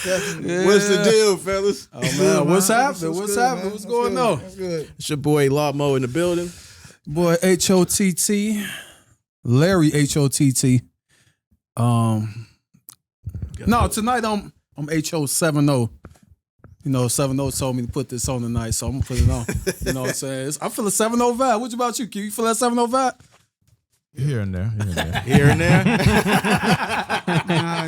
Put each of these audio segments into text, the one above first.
Definitely. What's the deal, fellas? Oh man, what's happening? What's What's good, happening? man? What's What's going good? on? That's good. It's your boy LawMo in the building. Boy, H.O.T. Larry H.O.T. No, tonight I'm H.O.70. You know, 70 told me to put this on tonight, so I'm gonna put it on. You know what I'm saying? I feel a 70 vibe. What about you, Q? You feel that 70 vibe? Here and there. Here and there. Nah,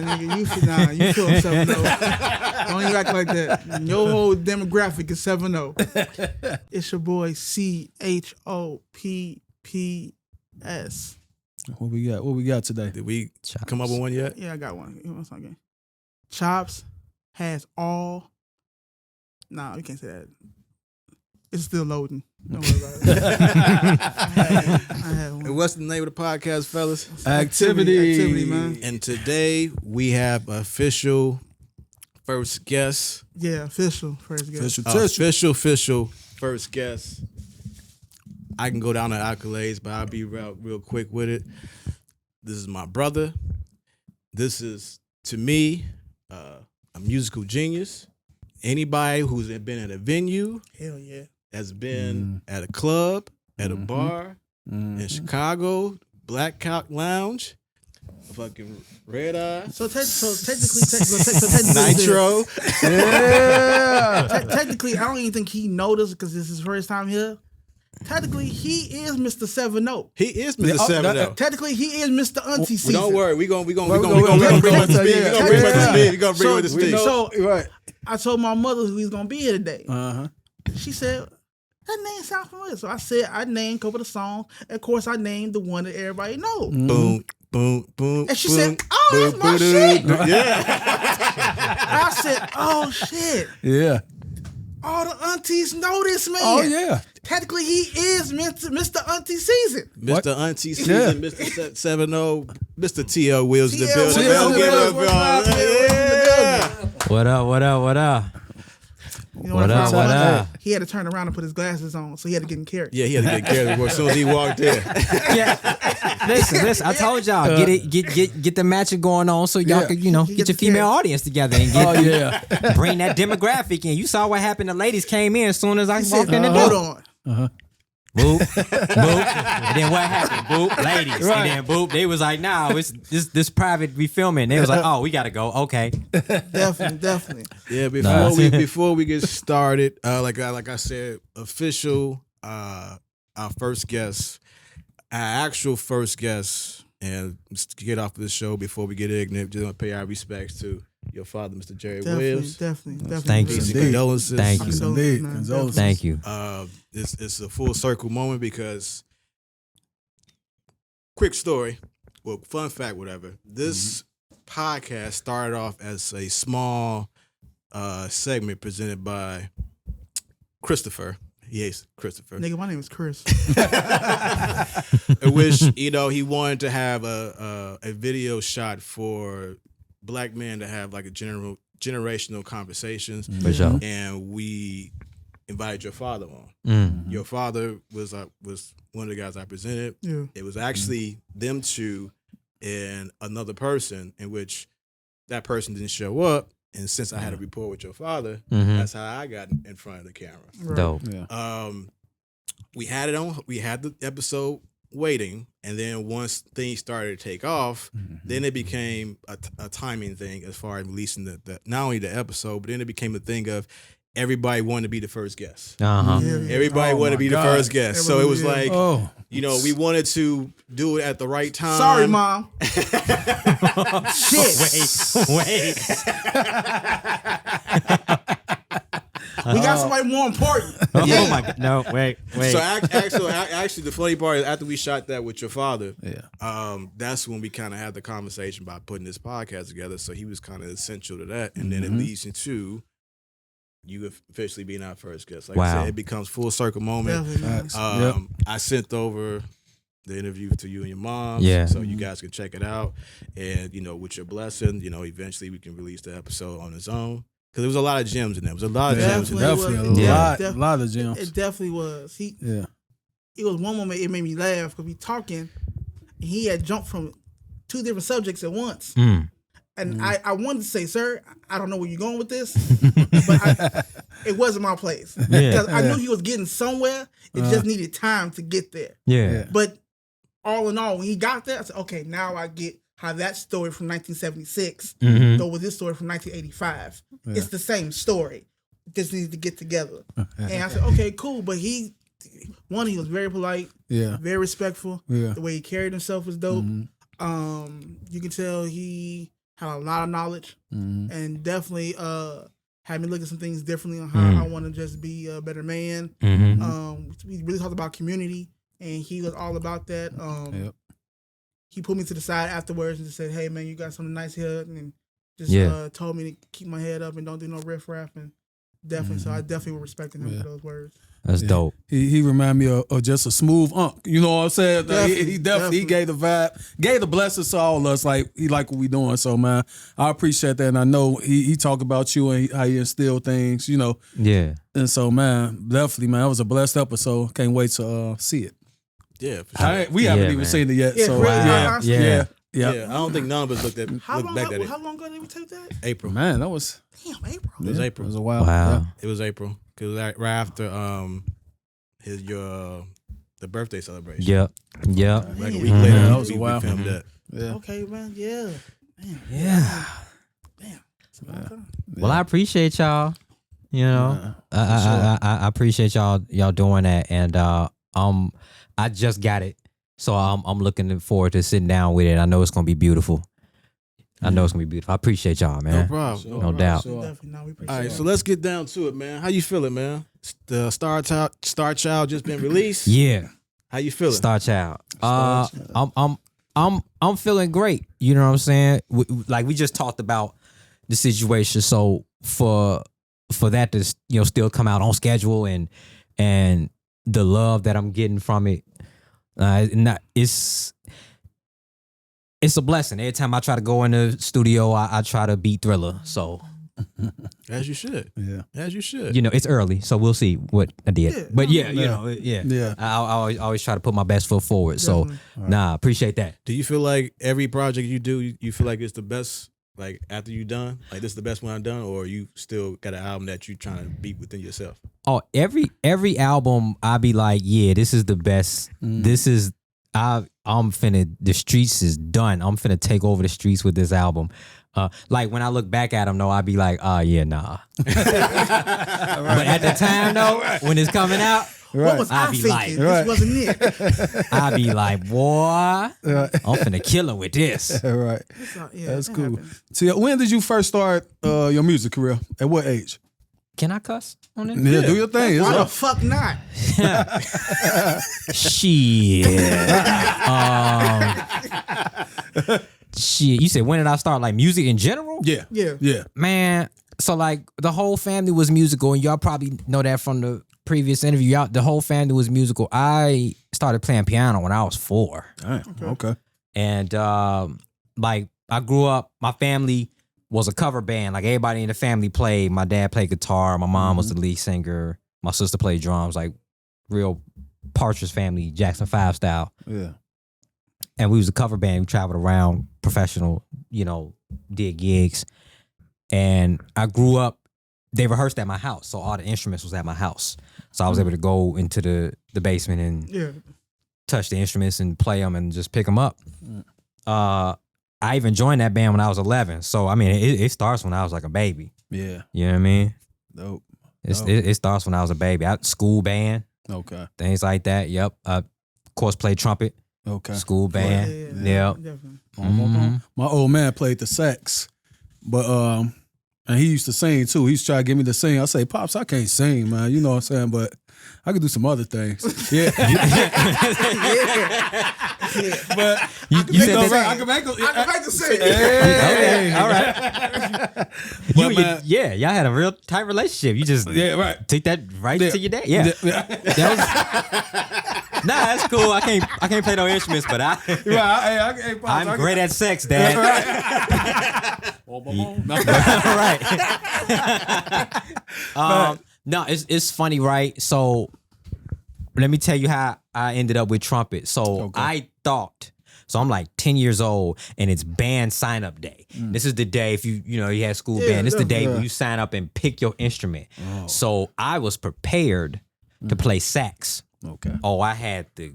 nigga, you feel 7-0. Don't even act like that. Your whole demographic is 7-0. It's your boy CHOPPS. What we got today? Did we come up with one yet? Yeah, I got one. You want something? Chops has all. Nah, you can't say that. It's still loading. Don't worry about it. I had one. And what's the name of the podcast, fellas? Activity, man. And today we have official first guest. Yeah, official first guest. Official first guest. I can go down the accolades, but I'll be real quick with it. This is my brother. This is, to me, a musical genius. Anybody who's been at a venue, Hell yeah, has been at a club, at a bar, in Chicago, Black Cock Lounge, fucking Red Eye, So technically, Nitro. technically, I don't even think he noticed because this is his first time here. Technically, he is Mr. 7-0. He is Mr. 7-0. Technically, he is Mr. Auntie season. Don't worry, we gonna bring him gonna up bring to him up to speed. speed. We gonna bring him up to speed. We gonna bring him up to speed. So right. I told my mother who he's gonna be here today. Uh-huh. She said, that name sounds familiar. So I said, I named a couple of songs. Of course, I named the one that everybody knows. Boom, boom, boom. And she boom, said, oh, that's my shit. Yeah. I said, oh, shit. Yeah. All the aunties know this man. Oh yeah. Technically, he is Mr. Auntie season. Mr. Auntie season, Mr. 7-0, Mr. T.O. Wheels in the TL building. Wheels in the Let's building. give it up, y'all. Yeah. What up? You know What up? What up? He had to turn around and put his glasses on, so he had to get in character. Yeah, he had to get carried away as soon as he walked in. Yeah. Listen. I told y'all get the matching going on so y'all could get your female audience together and bring that demographic in. You saw what happened. The ladies came in as soon as I walked in the Hold door. on. Boop, boop, and then what happened? Boop, ladies, and then boop. They was like, "Nah, it's this private. We filming." They was like, "Oh, we gotta go." Okay. Definitely. Yeah, before we get started, like I said, official, our first guest, our actual first guest, and to get off of the show before we get ignorant, just want to pay our respects to your father, Mr. Jerry Williams. Definitely. Thank you. Peace and condolences. Thank you. Indeed. man. Condolences. Thank you. It's a full circle moment because, quick story, well, fun fact, whatever. This podcast started off as a small segment presented by Christopher. He hates Christopher. Nigga, my name is Chris. In which, he wanted to have a video shot for black men to have like a generational conversations. For sure. And we invited your father on. Mm. Your father was one of the guys I presented. Yeah. It was actually them two and another person, in which that person didn't show up. And since I had a rapport with your father, that's how I got in front of the camera. Right. Dope. Yeah. We had it on. We had the episode waiting, and then once things started to take off, then it became a timing thing as far as releasing the not only the episode, but then it became a thing of everybody wanted to be the first guest. Uh-huh. Yeah. Everybody wanted to be the first guest. So it was like, Oh. we wanted to do it at the right time. Sorry, Mom. Shit. Wait. We got somebody more important. Oh my God. No, wait. So actually, the funny part is after we shot that with your father, that's when we kind of had the conversation about putting this podcast together. So he was kind of essential to that, and then it leads into you officially being our first guest. Like I said, it becomes full circle moment. Definitely. I sent over the interview to you and your mom, so you guys can check it out. And with your blessing, eventually we can release the episode on its own. Because there was a lot of gems in there. There was a lot of gems in there. Definitely a lot of gems. It definitely was. It was one moment it made me laugh because we talking, and he had jumped from two different subjects at once. Mm. And I wanted to say, sir, I don't know where you're going with this, but it wasn't my place. Because I knew he was getting somewhere. It just needed time to get there. Yeah. But all in all, when he got there, I said, okay, now I get how that story from 1976 go with this story from 1985. It's the same story. Just needs to get together. And I said, okay, cool. But he was very polite, very respectful. The way he carried himself was dope. You can tell he had a lot of knowledge and definitely had me look at some things differently on how I want to just be a better man. We really talked about community, and he was all about that. He put me to the side afterwards and just said, hey, man, you got something nice here, and just told me to keep my head up and don't do no riff-raff. And definitely, so I definitely was respecting him for those words. That's dope. He reminded me of just a smooth unk. You know what I'm saying? He definitely gave the vibe, gave the blessings to all of us. Like he like what we doing. So man, I appreciate that, and I know he talked about you and how you instill things. You know. Yeah. And so man, definitely man, that was a blessed episode. Can't wait to see it. Yeah, for sure. We haven't even seen it yet. Yeah, so really? Yeah. I don't think none of us looked back at it. How long ago did we take that? April. Man, that was April. It was April. It was a while. Wow. It was April. It was right after the birthday celebration. Yep. Like a week later, That was we a while. filmed that. Yeah. Okay, man. Yeah. Man. Yeah. Damn. It's a long time. Well, I appreciate y'all. You know, I appreciate y'all doing that, and I just got it, so I'm looking forward to sitting down with it. I know it's gonna be beautiful. I appreciate y'all, man. No problem. No doubt. Definitely. No, we appreciate All right, so let's get down to it, man. How you feeling, man? The Starchild just been released. Yeah. How you feeling? Starchild. I'm feeling great. You know what I'm saying? Like we just talked about the situation. So for that to still come out on schedule and the love that I'm getting from it, it's a blessing. Every time I try to go in the studio, I try to beat Thriller. So as you should. Yeah. As you should. You know, it's early, so we'll see what I did. Yeah, but I always try to put my best foot forward. Definitely. So appreciate that. Do you feel like every project you do, you feel like it's the best? Like after you done, like this is the best one I've done, or you still got an album that you trying to beat within yourself? Oh, every album I be like, yeah, this is the best. This is the streets is done. I'm finna take over the streets with this album. Like when I look back at them, though, I be like, yeah, nah. But at the time, though, when it's coming out, what was I thinking? This wasn't it. I be like, boy, I'm finna kill her with this. Right. That's cool. Happens. So when did you first start your music career? At what age? Can I cuss on it? Yeah, do your thing. Why the fuck not? Shit. You said when did I start like music in general? Yeah. Man, so like the whole family was musical, and y'all probably know that from the previous interview. The whole family was musical. I started playing piano when I was 4. Okay. And like I grew up, my family was a cover band. Like everybody in the family played. My dad played guitar. My mom was the lead singer. My sister played drums. Like real Partridge Family, Jackson 5 style. Yeah. And we was a cover band. We traveled around, professional, did gigs. And I grew up, they rehearsed at my house. So all the instruments was at my house. So I was able to go into the basement and touch the instruments and play them and just pick them up. I even joined that band when I was 11. So, I mean, it starts when I was like a baby. Yeah. You know what I mean? Dope. It starts when I was a baby. School band. Okay. Things like that. Yep. Of course, played trumpet. Okay. School band. Yep. My old man played the sax, but and he used to sing too. He used to try to get me to sing. I say, Pops, I can't sing, man. You know what I'm saying? But I could do some other things. Yeah. But you said that. I can make the sing. Okay. All right. Y'all had a real tight relationship. You just take that right to your dad. Yeah. Nah, that's cool. I can't play no instruments, but I'm great at sex, Dad. Right. No, it's funny, right? So let me tell you how I ended up with trumpet. So I thought So I'm like 10 years old, and it's band sign up day. This is the day if you had school band. This is the day when you sign up and pick your instrument. So I was prepared to play sax. Okay. Oh, I had the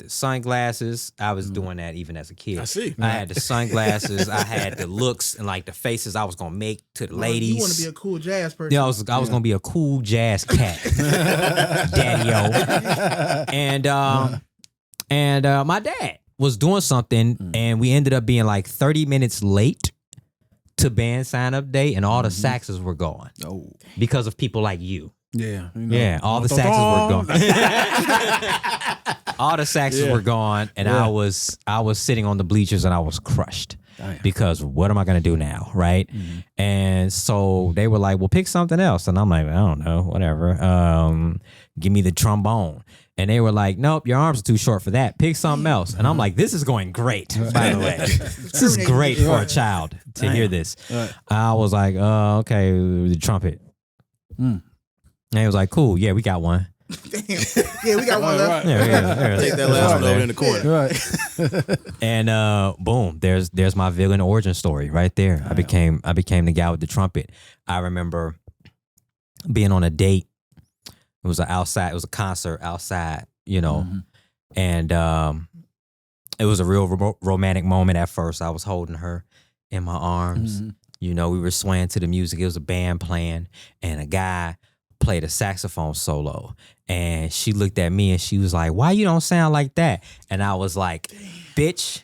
sunglasses. I was doing that even as a kid. I see. I had the sunglasses. I had the looks and like the faces I was gonna make to the ladies. You want to be a cool jazz person? Yeah, I was gonna be a cool jazz cat, Daddy-o. And my dad was doing something, and we ended up being like 30 minutes late to band sign up day, and all the saxes were gone because of people like you. Yeah. Yeah, all the saxes were gone. All the saxes were gone, and I was sitting on the bleachers, and I was crushed. Damn. Because what am I gonna do now, right? And so they were like, "Well, pick something else," and I'm like, "I don't know, whatever. Give me the trombone." And they were like, "Nope, your arms are too short for that. Pick something else." And I'm like, "This is going great, by the way. This is great for a child to hear this." I was like, "Okay, the trumpet." And he was like, "Cool, yeah, we got one." Damn. Yeah, we got one left. Yeah. Take that last one over in the corner. And boom, there's my villain origin story right there. I became the guy with the trumpet. I remember being on a date. It was a concert outside, and it was a real romantic moment at first. I was holding her in my arms. We were swaying to the music. It was a band playing, and a guy played a saxophone solo, and she looked at me and she was like, "Why you don't sound like that?" And I was like, "Bitch."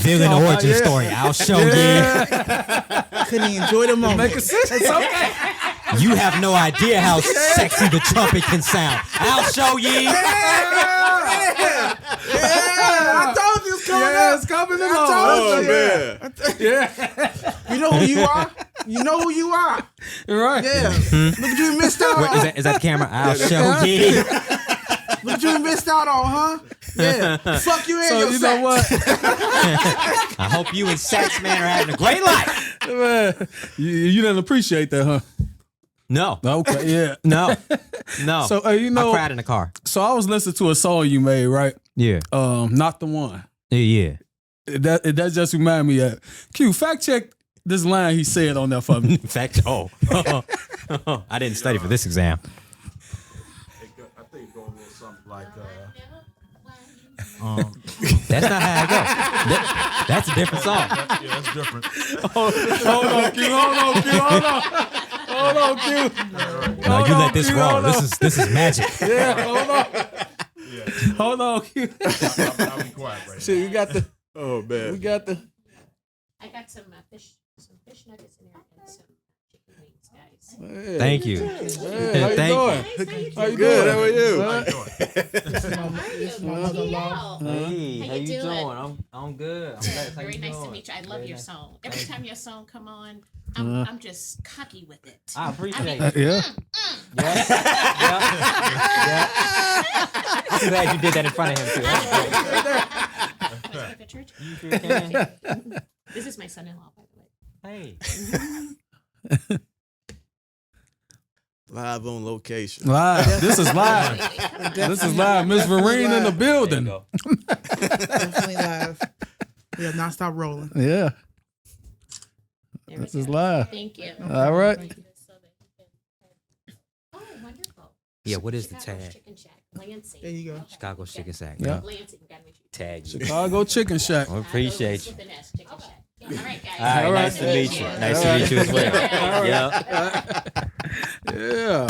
Villain origin story. I'll show you. Couldn't enjoy the moment. Make a sense. It's okay. You have no idea how sexy the trumpet can sound. I'll show ye. I told you it's coming up. It's coming I along. told you. Man. You know who you are? You know who you are. Right. Yeah. Look at you missed out Wait, on. is that the camera? I'll show ye. Look at you missed out on, huh? Yeah. Fuck you and So your you sax. know what? I hope you and Sax Man are having a great life. Man, you didn't appreciate that, huh? No. Okay, yeah. No. So I cried in the car. So I was listening to a song you made, right? Yeah. Not the one. Yeah. That just reminded me of Q. Fact check this line he said on there for me. Fact. Oh. I didn't study for this exam. I think it goes a little something like, That's not how it goes. That's a different song. yeah, that's different. Hold on, Q. No, you let this roll. This is magic. Yeah, hold on, Q. I'll be quiet right Shit, we got the. Oh man. We got the. I got some fish nuggets in there and some chicken wings, guys. Thank you. Hey, how you Thank doing? How you Good. How are you? doing? Hey, How you doing? I'm good. Very nice to meet you. I love your song. Every time your song come on, I'm just cocky with it. I appreciate it. Yeah. I'm glad you did that in front of him too. At church. You sure can. This is my son-in-law, by the way. Hey. Live on location. Live. This is live. This is live. Miss Vereen in the building. Definitely live. Yeah, non-stop rolling. Yeah. There This we is go. live. Thank you. All right. Oh, wonderful. Yeah, what is the Chicago's tag? Chicken Shack, Lansing. There you go. Chicago Chicken Shack. Yeah. Lansing, gotta make sure you Tag you. Chicago Chicken Shack. I appreciate you. With an S, Chicken Shack. All right, guys. All right, All right. nice to meet you. Nice to meet you as well. Yeah. Yeah.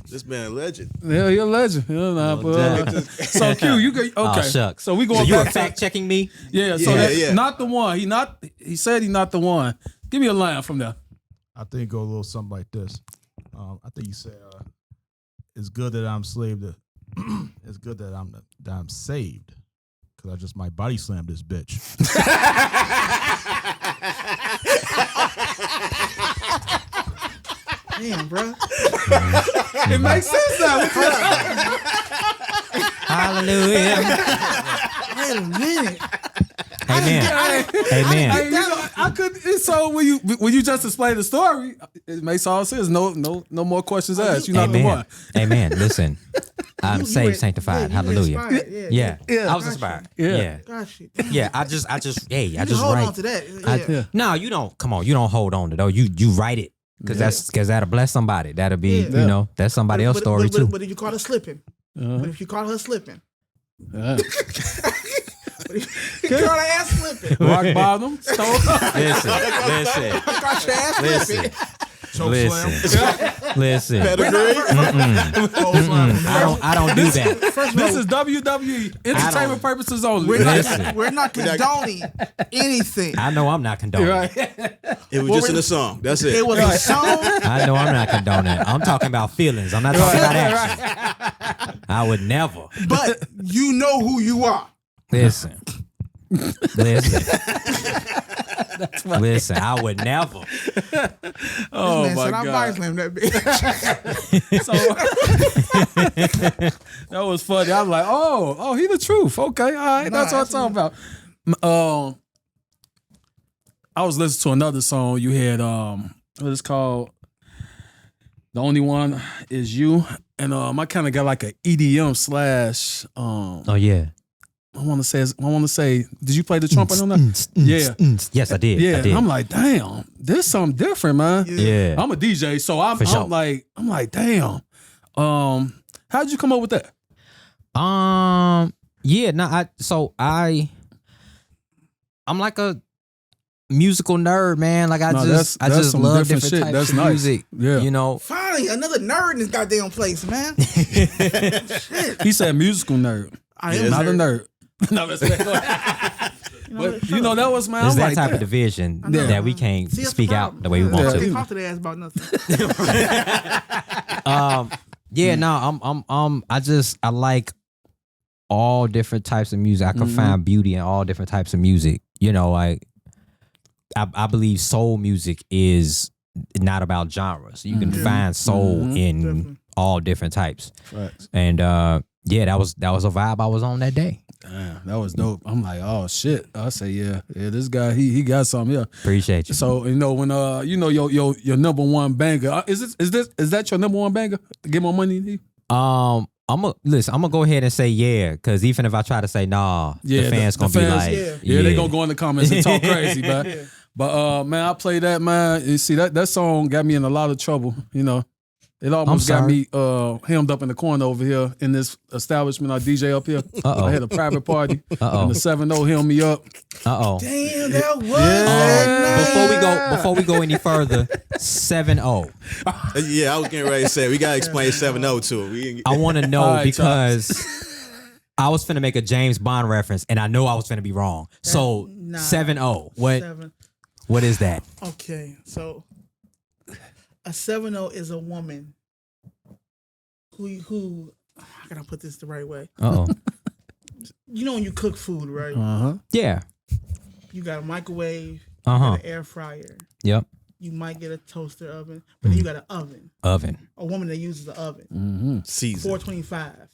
This man a legend. Yeah, you're a legend. So Q, you get okay. Oh, shucks. So we So going you were back fact checking me? Yeah, so Yeah, that's yeah. not the one. He said he's not the one. Give me a line from there. I think it goes a little something like this. I think you said, "It's good that I'm slaved. It's good that I'm saved, because I just might body slam this bitch." Damn, bro. It makes sense now. Hallelujah. Wait a minute. Amen. Amen. Hey, you know, I could. So when you just explain the story, it makes all sense. No more questions asked. You're not the Amen. one. Amen. Listen, I'm You saved, were- sanctified. yeah, you were Hallelujah. inspired. Yeah. I was inspired. Yeah. Gosh, you Yeah. I just you hold write. on to that. Yeah. No, you don't. Come on, you don't hold on to though. You write it because that'll bless somebody. That'll be Yeah. you know that's somebody else's story too. But if you call her slipping, but if you call her slipping, you call her ass slipping. Rock bottom. Stone. Listen, Gosh, your ass listen, slipping. listen. Pedigree. I don't do that. First of This all, is WWE entertainment purposes only. we're not condoning anything. I know I'm not condoning. Right. It was just in a song. That's it. It was a song. I know I'm not condoning. I'm talking about feelings. I'm not talking about action. I would never. But you know who you are. Listen. Listen, I would never. Oh Man my said, I body god. slammed that bitch. So, that was funny. I was like, oh, he the truth. Okay, all right, that's what I'm talking about. I was listening to another song you had. What it's called? The Only One Is You, and I kind of got like a EDM slash. Oh yeah. I want to say. Did you play the trumpet on that? Yeah. Yes, I did. Yeah, I did. I'm like, damn, this something different, man. yeah. I'm a DJ, so I'm sure. like, damn. How'd you come up with that? Yeah, no, I'm like a musical nerd, man. Like I that's just some love different different shit. types That's of nice. music. Yeah. You know. Finally, another nerd in this goddamn place, man. He said musical nerd, I am not a nerd. nerd. No, that's but you know that was my. There's I'm that like, type of damn. division know. that we can't See, that's speak the out problem. the way we want I to. can't talk to their ass about nothing. Yeah, no, I like all different types of music. I can find beauty in all different types of music. You know, like I believe soul music is not about genres. You can find soul in Definitely. all different types. Facts. And yeah, that was a vibe I was on that day. Damn, that was dope. I'm like, oh shit. I say, yeah, this guy, he got something. Yeah. Appreciate you. So you know when your number one banger is that your number one banger? Get more money. I'm gonna go ahead and say yeah, because even if I try to say nah, the fans gonna be like, yeah, they gonna go in the comments and talk crazy, man. But man, I play that, man. You see that song got me in a lot of trouble. You know, it almost got me hemmed up in the corner over here in this establishment. I DJ up here. Uh-oh. I had a private party. Uh-oh. And the 7-0 hemmed me up. Damn, that was that night. Before we go any further, 7-0. Yeah, I was getting ready to say we gotta explain 7-0 to it. I want to know All right, because I was finna make a James Bond reference and I know I was finna be wrong. So Nah. 7-0. Seven. What is that? Okay, so a 7-0 is a woman who how can I put this the right way? Uh-oh. You know when you cook food, right? Yeah. You got a microwave, you got an air fryer, Yep. you might get a toaster oven, but then you got an oven. Oven. A woman that uses the oven. Season. 425.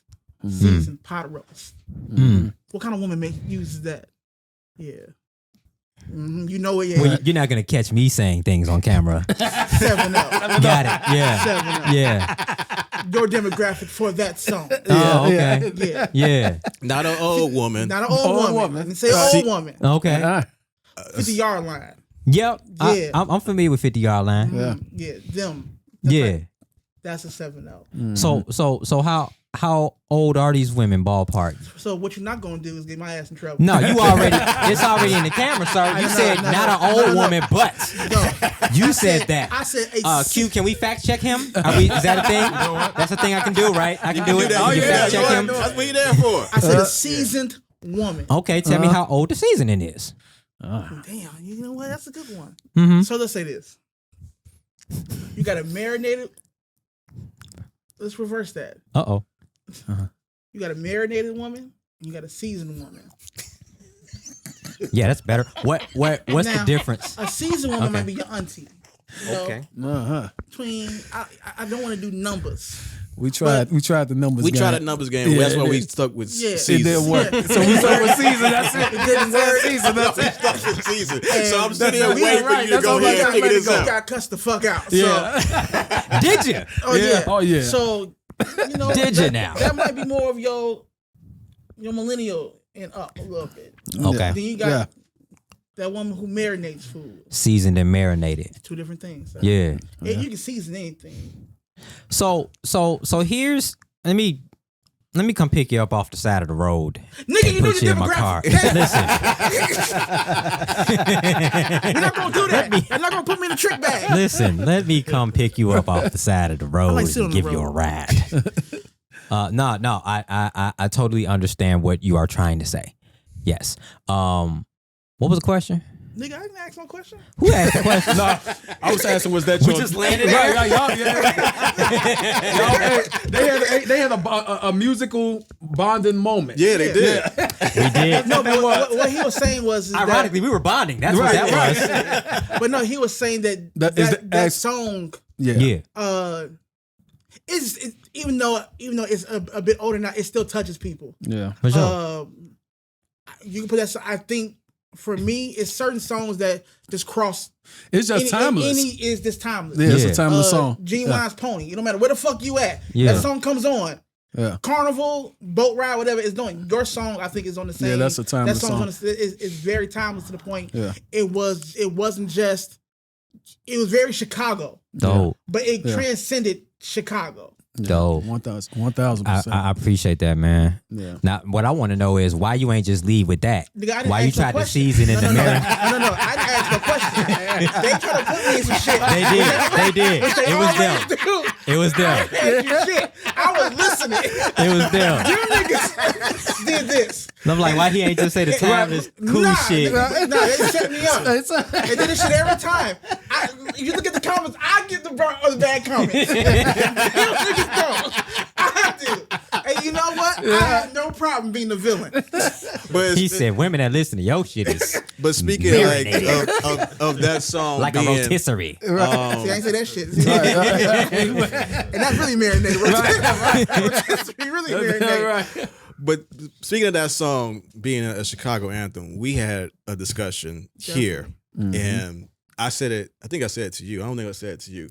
Seasoned pot roast. What kind of woman uses that? Yeah. You know it, yeah. Well, you're not gonna catch me saying things on camera. 7-0. Got it. Yeah. 7-0. Yeah. Your demographic for that song. Oh, okay. Yeah. Yeah. Not an old woman. Not an old woman. I didn't say old woman. Okay. 50-yard line. Yep. Yeah. I'm familiar with 50-yard line. Yeah, them. Yeah. That's a 7-0. So how old are these women ballpark? So what you're not gonna do is get my ass in trouble. No, it's already in the camera, sir. You said not an old woman, but you said that. I said Q, can we fact check him? Is that a thing? That's a thing I can do, right? I can do it. Oh, You can fact check him. That's what you there for. I said a seasoned woman. Okay, tell me how old the seasoning is. Damn, you know what? That's a good one. So let's say this. You got a marinated. Let's reverse that. Uh-oh. You got a marinated woman. And you got a seasoned woman. Yeah, that's better. What's the Now, difference? A seasoned woman might be your auntie. You know, Okay. Between I don't want to do numbers. We tried the numbers. We game. tried that numbers game. Yeah, That's why it we is. stuck with It season. didn't work. So we stuck with season. That's it. It didn't work. Season. That's it. Stuck with season. And So I'm sitting here we waiting were for right. you to That's go all we ahead and got. figure Let it this go. out. Got cussed the fuck out. Yeah. Did you? Oh Yeah. yeah. Oh, yeah. So Did you now? That might be more of your millennial and up a little bit. Okay. Then you got that woman who marinates food. Seasoned and marinated. Two different things. Yeah. You can season anything. So here's let me come pick you up off the side of the road. Nigga, and you know put the you in my car. Listen. You're not gonna do that. You're not gonna put me in a trick bag. Listen, let me come pick you up off the side of the road like sitting and on the give you a road. ride. No, I totally understand what you are trying to say. Yes. What was the question? Nigga, I didn't ask no question. Who asked the question? No, I was asking, was that We your... just landed Right, there. y'all, they had a musical bonding moment. Yeah, they did. We did. No, but what he was saying was Ironically, we were bonding. That's what that was. but no, he was saying that that song Yeah. is even though it's a bit older now, it still touches people. Yeah. For sure. You can put that. I think for me, it's certain songs that just cross. It's just timeless. Any is this timeless. Yeah, it's a timeless song. Genuine's Pony. No matter where the fuck you at, Yeah. that song comes on. Yeah. Carnival, boat ride, whatever it's doing. Your song, I think, is on the same. Yeah, that's a timeless that song's song. on the, is very timeless to the point. Yeah. It wasn't just. It was very Chicago, Dope. but it transcended Chicago. Dope. 1,000%. I appreciate that, man. Yeah. Now, what I want to know is why you ain't just leave with that. Nigga, I didn't Why you ask no tried to question. season in the mirror? No. I didn't ask no question. They tried to put me in some shit. They did. It was them. It was them. I didn't ask you shit. I was listening. It was them. You niggas did this. And I'm like, why he ain't just say the timeless cool shit? Nah, they set me up. They did this shit every time. If you look at the comments, I get the bad comments. You niggas don't. I do. And you know what? I have no problem being the villain. But He said, women that listen to your shit is But speaking of that song, like a being, rotisserie. See, I ain't say that shit. And that's really marinated. Rotisserie really marinated. But speaking of that song being a Chicago anthem, we had a discussion here, and I said it. I think I said it to you. I don't think I said it to you.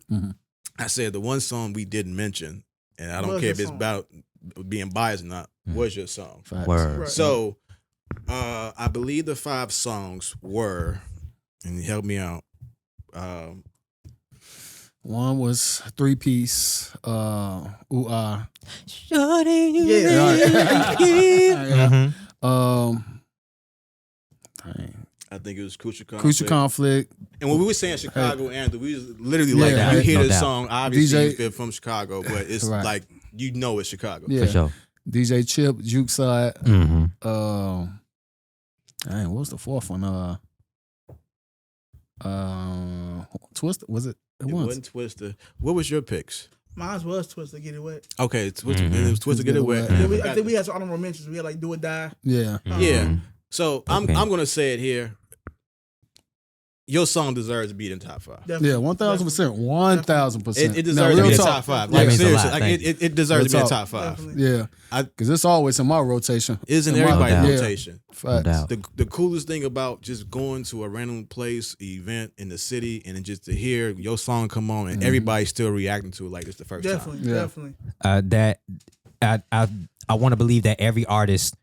I said the one song we didn't mention, and I don't care if it's about being biased or not, was your song. Word. Right. So I believe the 5 songs were, and help me out. One was 3-piece. Shorty, you Yeah. I think it was Crucial Conflict. Crucial Conflict. And when we were saying Chicago anthem, we was literally Yeah, like, you hear no this doubt. song, obviously DJ you're from Chicago, but it's Right. like, you know it's Chicago. Yeah. For sure. DJ Chip, Juke Side. Mm-hmm. Dang, what was the fourth one? Twist. Was it? It wasn't Twister. What was your picks? Mine was Twister, Get It Wet. Okay, Twister. It was Twister, Get It Wet. I think we had some honorable mentions. We had like Do or Die. Yeah. Yeah. So Okay. I'm gonna say it here. Your song deserves to be in top 5. Definitely. Yeah, 1,000%. 1,000%. It deserves to be in top 5. That Like means a seriously, lot. like Thank it deserves to be in Real top talk. 5. Definitely. Yeah. Because it's always in my rotation. It's in my- everybody's Yeah. rotation. Facts. doubt. The coolest thing about just going to a random place, event in the city, and then just to hear your song come on and everybody's still reacting to it like it's the first time. Definitely. Yeah. Definitely. That I want to believe that every artist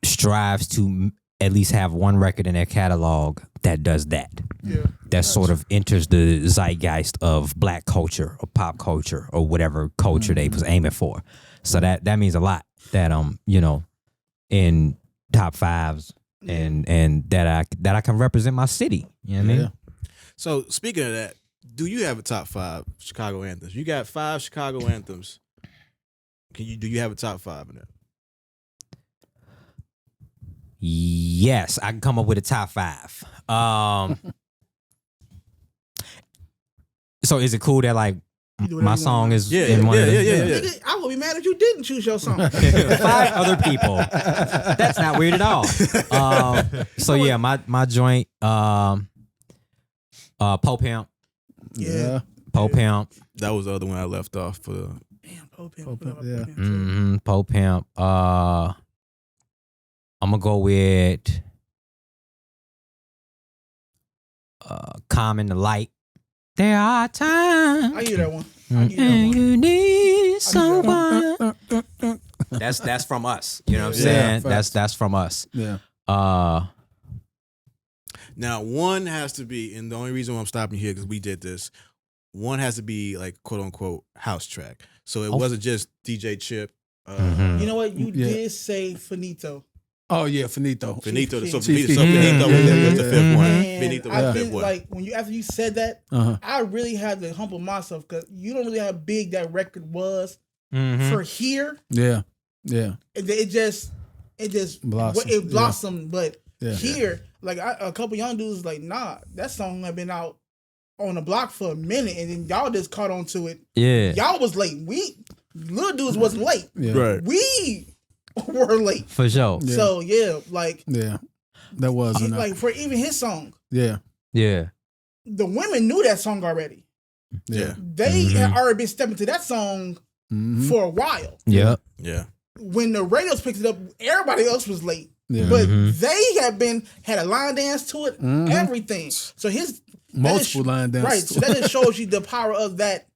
strives to at least have one record in their catalog that does that. Yeah. That sort of enters the zeitgeist of black culture or pop culture or whatever culture they was aiming for. So that means a lot. That in top 5s and that I can represent my city. You know what I mean? So speaking of that, do you have a top 5 Chicago anthems? You got 5 Chicago anthems. Do you have a top 5 in that? Yes, I can come up with a top 5. So is it cool that like You do whatever my you song want. is in one of the yeah. Nigga, I would be mad if you didn't choose your song. 5 other people? That's not weird at all. So yeah, my joint, Pope Pimp, Yeah. Pope Pimp. That was the other one I left off for. Damn, Poe Pimp. Poe Pimp, yeah. Poe Pimp. I'm gonna go with Calm in the Light. There are times. I give you that one. And you need someone. That's from us. You know what I'm saying? That's from us. Yeah. Now, one has to be, and the only reason why I'm stopping here because we did this, one has to be like quote unquote house track. So it wasn't just DJ Chip. You know what? You did say Finito. Oh yeah, Finito. Finito. So Chief Finito was the fifth one. And Finito was I the think fifth one. like after you said that, I really had to humble myself because you don't really know how big that record was for here. Yeah. It just blossomed. But here, like a couple young dudes, like nah, that song had been out on the block for a minute, and then y'all just caught on to it. Yeah, y'all was late. We little dudes wasn't late. Yeah. Right. We were late for sure. Yeah. So that was enough. Like for even his song. Yeah. The women knew that song already. Yeah. They had already been stepping to that song for a while. Yeah. When the radios picked it up, everybody else was late. Yeah. But they had a line dance to it, everything. So multiple line dance. Right. So that just shows you the power of that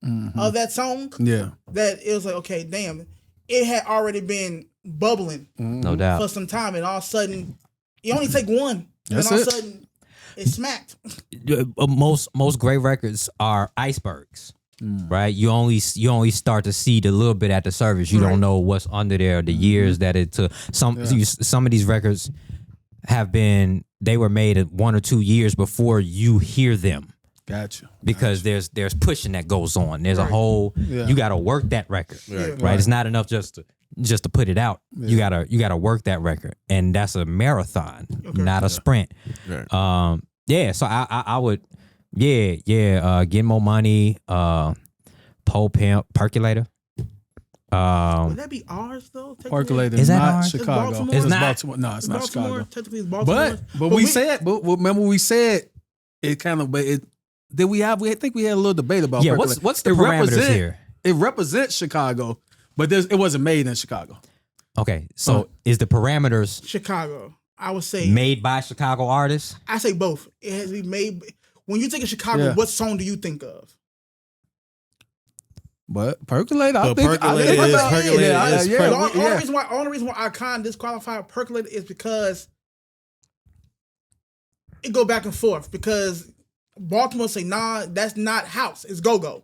song. Yeah. That it was like, okay, damn. It had already been bubbling no doubt for some time, and all of a sudden you only take one. That's and all of a sudden it smacked. Most great records are icebergs. Right, you only start to see the little bit at the surface. You don't know what's under there. The years that it took. Some of these records they were made 1 or 2 years before you hear them. Gotcha. Because there's pushing that goes on. There's a whole you got to work that record. Right. It's not enough just to put it out. Yeah. You gotta work that record, and that's a marathon, not a sprint. Right. So I would. Get More Money, Poe Pimp, Percolator. Would that be ours though? Percolator is not ours? Chicago. It's not Baltimore. No, it's not Baltimore. Chicago. Technically, it's Baltimore. But we said, remember we said it kind of. Did we have? I think we had a little debate about. Yeah. Percolator. What's the parameters here? It represents Chicago, but it wasn't made in Chicago. Okay, so is the parameters Chicago? I would say made by Chicago artists. I say both. It has to be made. When you think of Chicago, what song do you think of? But Percolator, I think Percolator is The only reason why I kind of disqualify Percolator is because it go back and forth. Because Baltimore say, nah, that's not house. It's go-go.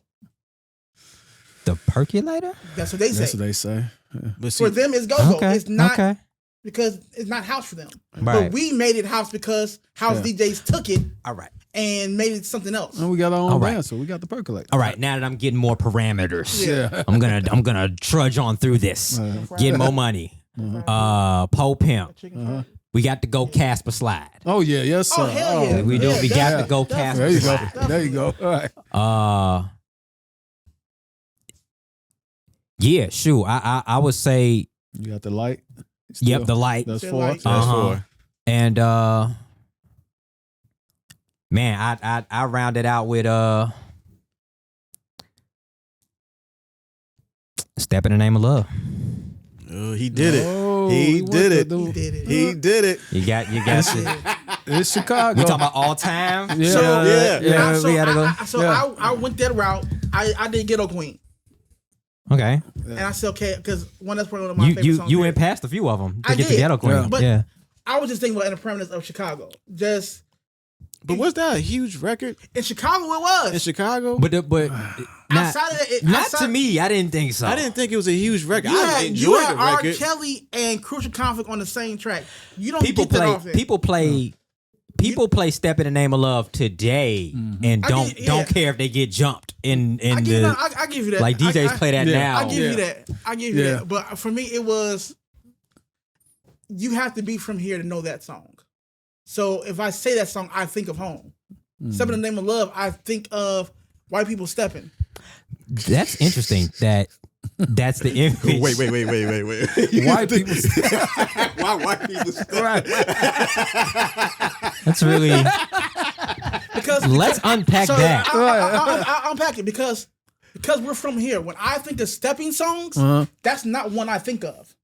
The Percolator? That's what they say. That's what they say. Yeah. But see, for them, it's go-go. Okay, it's not because it's not house for them. Right. But we made it house because house DJs took it. All right. And made it something else. And we got our own band, so we got the Percolator. All right, now that I'm getting more parameters, yeah. I'm gonna trudge on through this. Get More Money, Poe Pimp. We got to go Casper Slide. Oh yeah, yes sir. Oh hell yeah. We got to go Casper There you Slide. go. There you go. All right. Yeah, shoot. I would say. You got the light. Yep, the light. That's The 4. light. that's 4. And man, I rounded out with Step in the Name of Love. Oh, he did it. Oh, He did it. He did it. He did it. You got It's Chicago. we talking about all time. Yeah. So, we gotta go. I went that route. I did Ghetto Queen. Okay. And I said, okay, because that's probably one of my favorite songs. You went past a few of them to I get the did. Ghetto Queen. Yeah. But I was just thinking about in the parameters of Chicago. Just But was that a huge record in Chicago, it was. in Chicago? But Outside of that, not to me. I didn't think so. I didn't think it was a huge record. You I had enjoyed the R. record. Kelly and Crucial Conflict on the same track. You don't People get that play. off it. People play "Step in the Name of Love" today, and don't care if they get jumped in I give you that. like DJs play that now. I give you that. I give you that. But for me, it was you have to be from here to know that song. So if I say that song, I think of home. Step in the Name of Love, I think of white people stepping. That's interesting. That's the image. Wait. White people. Why white people step? Right. That's really. Because Let's unpack that. I'll unpack it because because we're from here. When I think of stepping songs, that's not one I think of.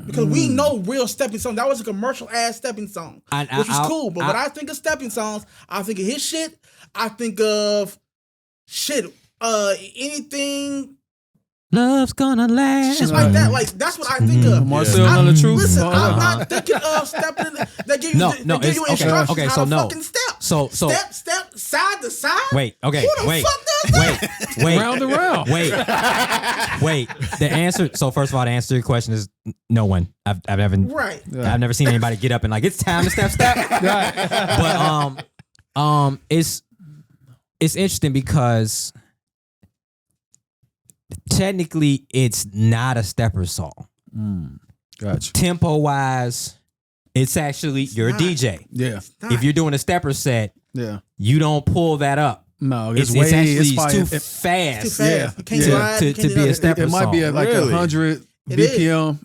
Because we know real stepping songs. That was a commercial ass stepping song, which was cool. But when I think of stepping songs, I think of his shit. I think of anything. Love's gonna last. Shit like that. Like that's what I think of. Marcel on the truth. Listen, I'm not thinking of stepping. They give you instructions okay, how so to no. fucking step. So step side to side. Wait, okay, Who the wait, fuck does that? wait, Round and round. wait. The answer. So first of all, the answer to your question is no one. I've never I've never seen anybody get up and like it's time to step. But it's interesting because technically it's not a stepper song. Gotcha. Tempo wise, it's actually you're a DJ. Yeah. If you're doing a stepper set, you don't pull that up. No, It's too fast. Yeah. You can't slide, to you can't do be a nothing. stepper It might be song. at like Really? 100 It is. BPM,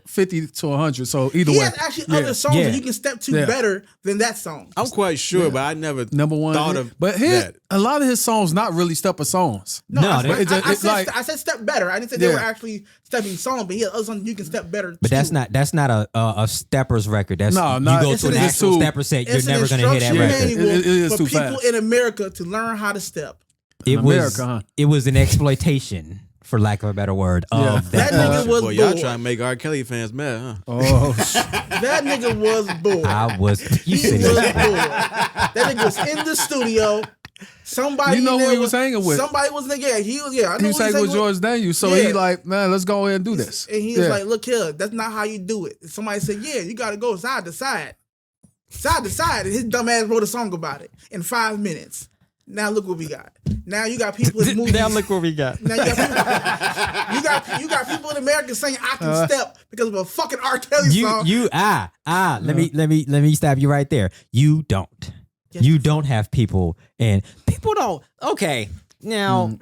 50 to 100. So either He way. has actually other songs that you can step to Yeah. better than that song. I'm quite sure, but I never Number one. thought of but that. a lot of his songs not really stepper songs. No, I said step better. I didn't say they were actually stepping songs, but he had other songs you can step better. But that's not a stepper's record. That's No, you no, go it's to an an actual too- stepper set, you're It's an never gonna hear that instruction record. manual It is for too people fast. in America to learn how to step. It America, huh? it was an exploitation, for lack of a better word, of That that. nigga was Boy, y'all bored. trying to make R. Kelly fans mad, huh? Oh, That nigga was bored. I was. You He said was it. bored. That nigga was in the studio. Somebody You know in who there he was hanging with? Somebody was in there. He was. Yeah, I know he was who hanging with George Daniel. So Yeah. he like, man, let's go ahead and do this. And he was like, "Look here, that's not how you do it." And somebody said, "Yeah, you got to go side to side, side to side." And his dumb ass wrote a song about it in 5 minutes. Now look what we got. Now you got people in movies. Now look what we got. Now you got people in America saying I can step because of a fucking R. Kelly song. Let me stop you right there. You don't. You don't have people, and people don't. Okay, now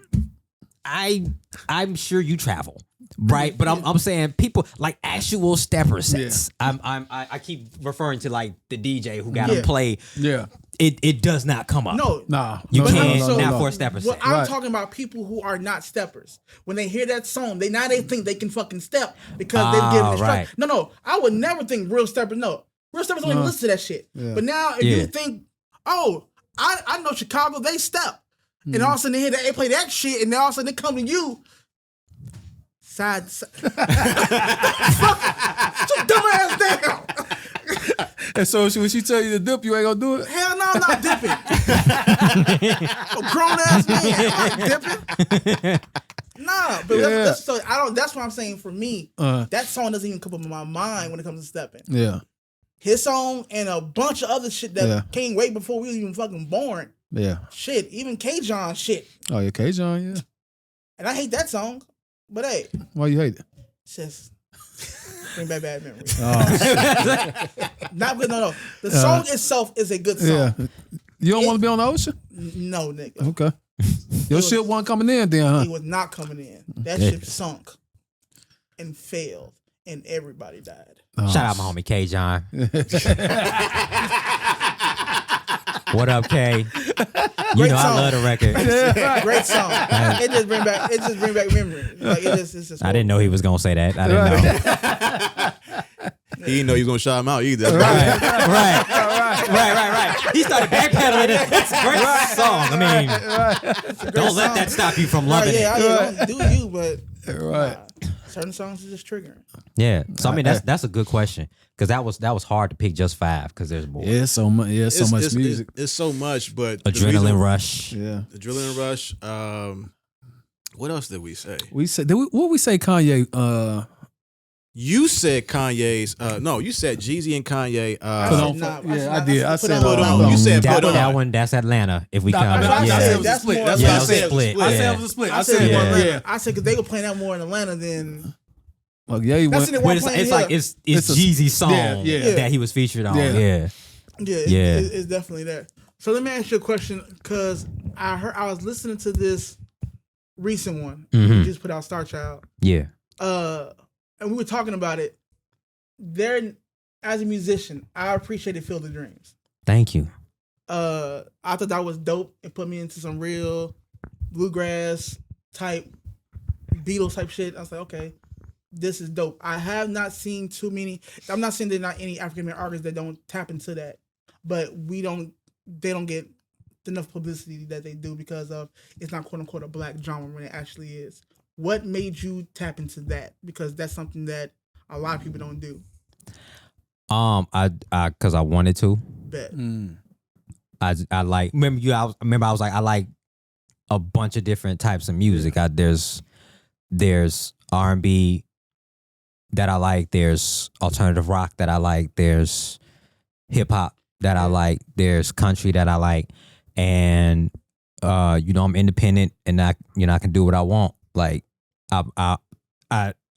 I'm sure you travel, right? But I'm saying people like actual stepper sets. I keep referring to like the DJ who got to play. Yeah. It does not come up. No, You no, can't no, no, not no. for a stepper Well, set. I'm talking about people who are not steppers. When they hear that song, they think they can fucking step because they've given instructions. right. No, I would never think real steppers. No, real steppers don't even listen to that shit. Yeah. But now, if you think, oh, I know Chicago, they step, and all of a sudden they hear that they play that shit, and then all of a sudden they come to you. Side. Fuck it. Sit your dumb ass down. And so when she tell you to dip, you ain't gonna do it? Hell no, I'm not dipping. A grown ass man, I'm not dipping. Nah, but so I don't. That's what I'm saying. For me, that song doesn't even come up in my mind when it comes to stepping. Yeah. His song and a bunch of other shit that came way before we was even fucking born. Yeah. Shit, even K-John shit. Oh, yeah, K-John, yeah. And I hate that song, but hey, Why you hate it? it's just bring back bad memories. Oh, Not good. No. The song itself is a good song. yeah. You don't want to be on the ocean? No, nigga. Okay. Your shit wasn't coming in then, huh? He was not coming in. That shit sunk and failed, and everybody died. Shout out my homie K John. What up, K? You know song. I love the record. Great song. It just bring back memories. Like it's just I didn't know he was gonna say that. I didn't know. He didn't know you was gonna shout him out either. Right. He started backpedaling it. It's a great song. I mean, don't let that stop you from loving it. Yeah, do you? But Right. certain songs are just triggering. Yeah. So I mean, that's a good question because that was hard to pick just 5 because there's more. Yeah, so much. Yeah, so much music. It's so much, but Adrenaline rush. Yeah. Adrenaline rush. What else did we say? We said what we say Kanye You said Kanye's. No, you said Jeezy and Kanye. put on. I did. I said put on. You said put on. That one, that's Atlanta. If we Nah, count I it, said it yeah. was a split. more- That's Yeah, what I it was a said. split. I said Yeah. it was a split. I I said said more one. Atlanta. Yeah. I said because they were playing that more in Atlanta than. Well, yeah, he That's went. in the But one it's playing like here. it's It's a- Jeezy's song yeah. that he was featured on. Yeah. Yeah. Yeah, it's definitely there. So let me ask you a question because I was listening to this recent one. We just put out Starchild. Yeah. And we were talking about it. There, as a musician, I appreciated Field of Dreams. Thank you. I thought that was dope. It put me into some real bluegrass type, Beatles type shit. I was like, okay, this is dope. I have not seen too many. I'm not saying there's not any African American artists that don't tap into that, but they don't get enough publicity that they do because of it's not quote unquote a black genre when it actually is. What made you tap into that? Because that's something that a lot of people don't do. Because I wanted to. Bet. I like. I was like, I like a bunch of different types of music. There's R&B that I like. There's alternative rock that I like. There's hip hop that I like. There's country that I like. And I'm independent, and I can do what I want. Like I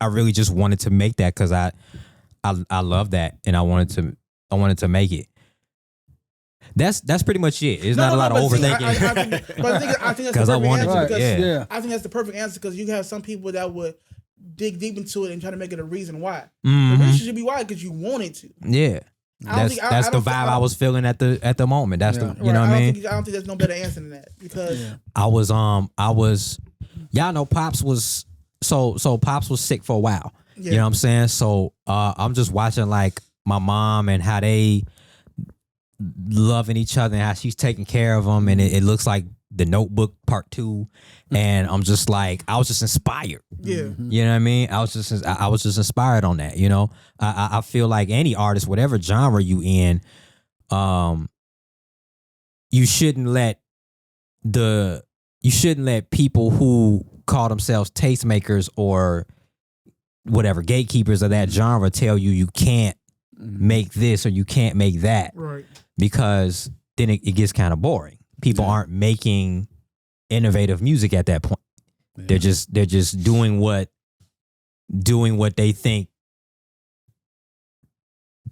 really just wanted to make that because I love that, and I wanted to make it. That's pretty much it. It's not a lot of overthinking. I think that's the perfect answer. Yeah. I think that's the perfect answer because you have some people that would dig deep into it and try to make it a reason why. Mm-hmm. The reason should be why because you wanted to. Yeah. That's the vibe I was feeling at the moment. That's the what I mean. I don't think there's no better answer than that because I was y'all know Pops was Pops was sick for a while. Yeah. You know what I'm saying? So I'm just watching like my mom and how they loving each other and how she's taking care of them, and it looks like The Notebook Part 2, and I'm just like I was just inspired. Yeah, you know what I mean. I was just inspired on that. You know, I feel like any artist, whatever genre you in, you shouldn't let people who call themselves tastemakers or whatever gatekeepers of that genre tell you can't make this or you can't make that. Right. Because then it gets kind of boring. People aren't making innovative music at that point. Yeah. They're just doing what they think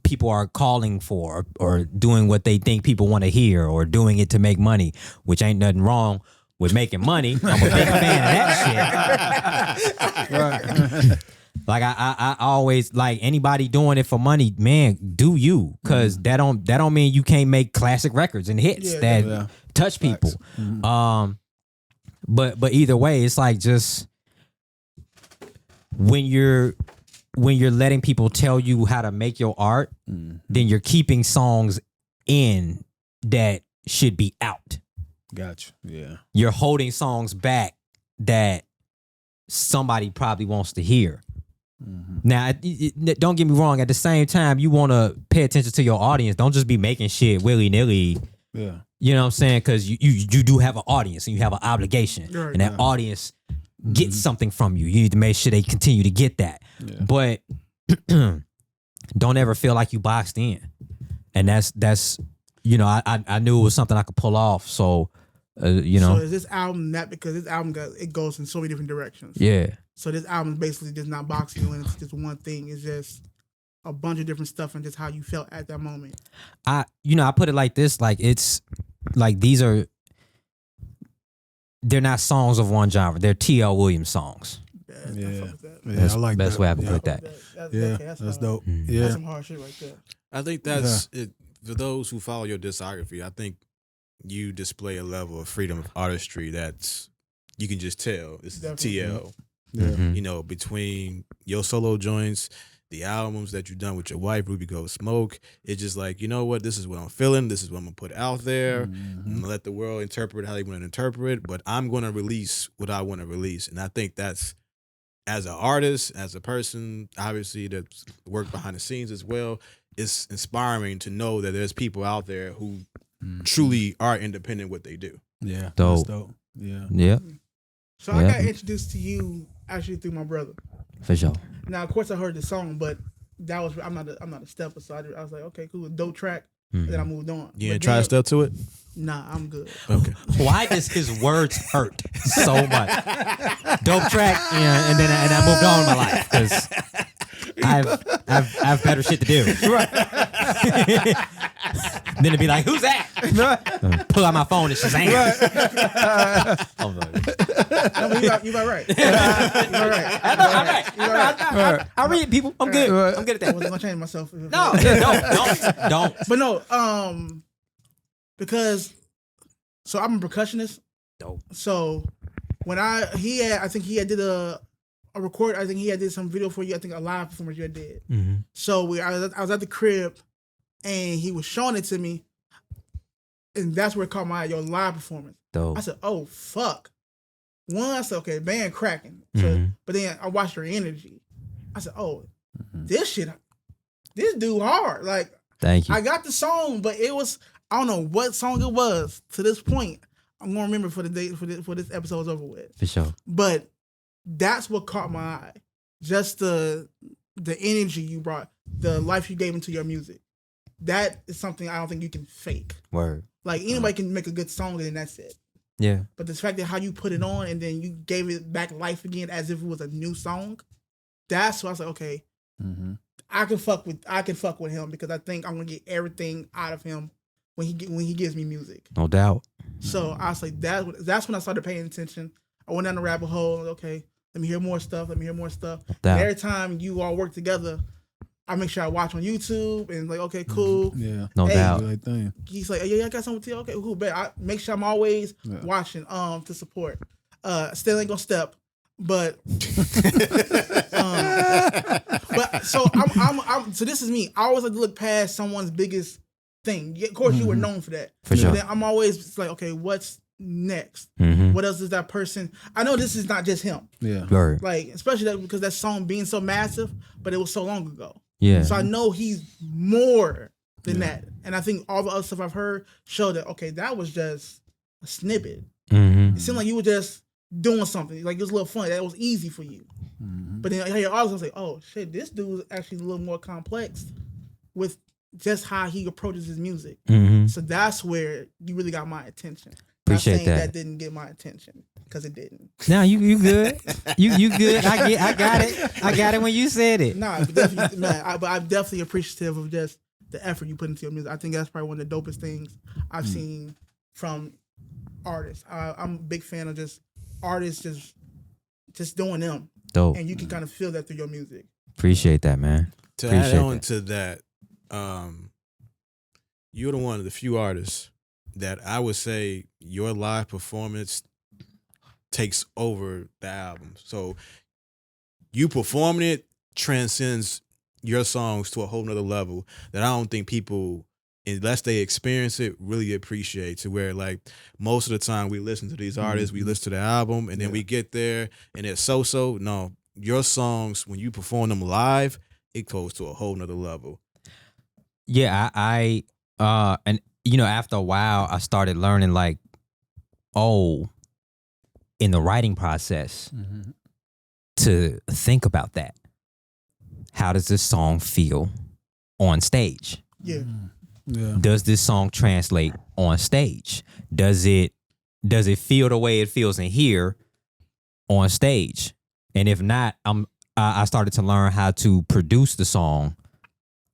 people are calling for, or doing what they think people want to hear, or doing it to make money, which ain't nothing wrong with making money. I'm a big fan of that shit. Right. Like I always like anybody doing it for money, man, do you? Cause that don't mean you can't make classic records and hits that touch people. Mm-hmm. But either way, it's like just when you're letting people tell you how to make your art, then you're keeping songs in that should be out. Gotcha. Yeah. You're holding songs back that somebody probably wants to hear. Mm-hmm. Now, don't get me wrong. At the same time, you want to pay attention to your audience. Don't just be making shit willy nilly. Yeah, you know what I'm saying? Because you do have an audience and you have an obligation, and that audience gets something from you. You need to make sure they continue to get that. Yeah. But don't ever feel like you boxed in. And that's I knew it was something I could pull off. So So is this album that because this album it goes in so many different directions? Yeah. So this album is basically just not boxing you in. It's just one thing. It's just a bunch of different stuff and just how you felt at that moment. I put it like this. Like it's like they're not songs of one genre. They're T.L. Williams songs. Yeah, I like best that. Way I can put that. That's dope. Yeah, that's some hard shit right there. I think that's it. For those who follow your discography, I think you display a level of freedom of artistry that's you can just tell it's TL. Yeah. Between your solo joints, the albums that you've done with your wife, Ruby Gold Smoke, it's just like, you know what, this is what I'm feeling, this is what I'm gonna put out there. I'm gonna let the world interpret how they want to interpret, but I'm gonna release what I want to release. And I think that's, as an artist, as a person, obviously that's worked behind the scenes as well, it's inspiring to know that there's people out there who truly are independent what they do. Yeah. Dope. That's dope. Yeah. Yeah. So I got introduced to you actually through my brother. For sure. Now, of course, I heard the song, but that was I'm not a stepper, so I was like, okay, cool, dope track. And then I moved on. You didn't try to step to it? Nah, I'm good. Okay. Why does his words hurt so much? Dope track, and then I moved on in my life because I've better shit to do. Right. Then it'd be like, who's that? Pull out my phone and Shazam. You about right. You about right. I read people. I'm good. I'm good at that. I wasn't gonna change myself. No, don't. But no, because I'm a percussionist. Dope. So I think he had did a record. I think he had did some video for you. I think a live performance you had did. Mm-hmm. So I was at the crib, and he was showing it to me, and that's where it caught my eye. Your live performance. Dope. I said, "Oh fuck." One, I said, "Okay, band cracking." So, but then I watched your energy. I said, "Oh, this dude hard." Like, thank you. I got the song, but it was, I don't know what song it was to this point. I'm gonna remember for the day for this episode's over with. For sure. But that's what caught my eye. Just the energy you brought, the life you gave into your music. That is something I don't think you can fake. Word. Like anybody can make a good song and then that's it. Yeah. But the fact that how you put it on and then you gave it back life again as if it was a new song, that's why I was like, okay, I can fuck with him because I think I'm gonna get everything out of him when he gives me music. No doubt. So I was like, that's when I started paying attention. I went down the rabbit hole. Like, okay, let me hear more stuff. And every time you all work together, I make sure I watch on YouTube and like, okay, cool. Yeah, no doubt. He's like, yeah, I got something to you. Okay, cool. Bet I make sure I'm always watching to support. Still ain't gonna step, but but so I'm so this is me. I always like to look past someone's biggest thing. Of course, you were known for that. For sure. Then I'm always like, okay, what's next? What else is that person? I know this is not just him. Yeah. Word. Like, especially that because that song being so massive, but it was so long ago. Yeah. So I know he's more than that. And I think all the other stuff I've heard show that, okay, that was just a snippet. It seemed like you were just doing something. Like it was a little fun. That was easy for you. But then I hear all of a sudden say, oh shit, this dude is actually a little more complex with just how he approaches his music. So that's where you really got my attention. Appreciate Not saying that. didn't get my attention because it didn't. Now you good. You good. I got it. I got it when you said it. Nah, but definitely, man. But I'm definitely appreciative of just the effort you put into your music. I think that's probably one of the dopest things I've seen from artists. I'm a big fan of just artists just doing them. Dope. And you can kind of feel that through your music. Appreciate that, man. To Appreciate add on that. to that, you're the one of the few artists that I would say your live performance takes over the album. So you performing it transcends your songs to a whole nother level that I don't think people, unless they experience it, really appreciate. To where like most of the time we listen to these artists, we listen to the album, and then we get there and it's so. No, your songs, when you perform them live, it goes to a whole nother level. Yeah, I and you know, after a while, I started learning like, oh, in the writing process, to think about that. How does this song feel on stage? Yeah. Yeah. Does this song translate on stage? Does it feel the way it feels in here on stage? And if not, I started to learn how to produce the song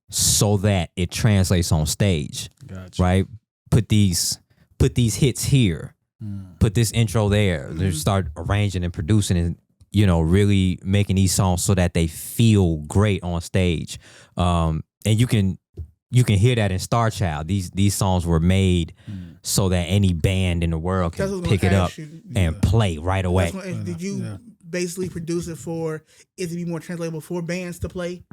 so that it translates on stage. Gotcha. Right? Put these hits here. Put this intro there. Just start arranging and producing and, you know, really making these songs so that they feel great on stage. And you can hear that in Starchild. These songs were made so that any band in the world can pick it up and play right away. Did you basically produce it for it to be more translatable for bands to play?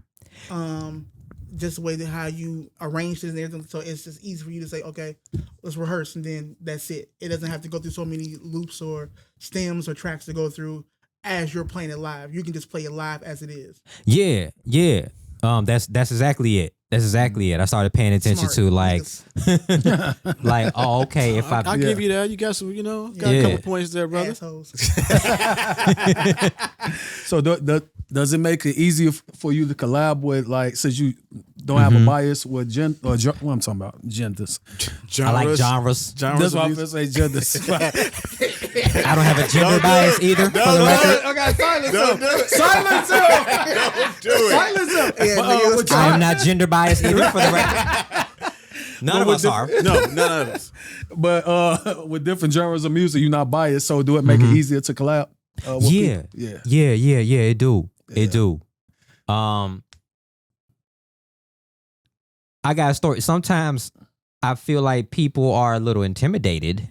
Just the way that how you arranged it and everything, so it's just easy for you to say, okay, let's rehearse and then that's it. It doesn't have to go through so many loops or stems or tracks to go through as you're playing it live. You can just play it live as it is. Yeah. That's exactly it. That's exactly it. I started paying attention to like, like, oh, okay. If I'll give you that. You got some, got a couple points there, brother. Assholes. So does it make it easier for you to collab with, like, since you don't have a bias with what I'm talking about, genders? I like genres. That's why I'm gonna say genders. I don't have a gender bias either. For the record, Okay, silence him. Silence him. Don't do it. Silence him. Yeah, I am not gender biased either. For the record, none of us are. No, none of us. But with different genres of music, you're not biased. So do it make it easier to collab? With Yeah. people? Yeah. It do. It do. I got a story. Sometimes I feel like people are a little intimidated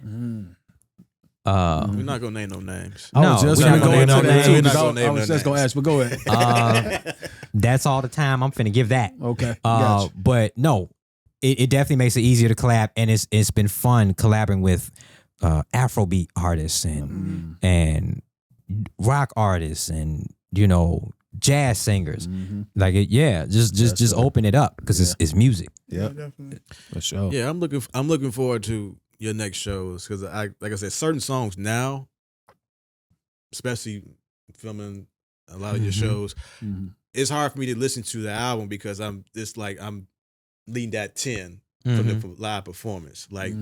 We're not gonna name no names. I was just we're not gonna go gonna into name no that too. names. 'Cause We're not I gonna name was no just gonna names. ask, but go ahead. That's all the time I'm finna give that. Okay. Gotcha. But no, it definitely makes it easier to collab, and it's been fun collaborating with Afrobeat artists and rock artists and jazz singers. Like just open it up because it's music. Yeah, definitely. for sure. Yeah, I'm looking forward to your next shows because like I said, certain songs now, especially filming a lot of your shows, it's hard for me to listen to the album because I'm leading that 10 from the live performance. Like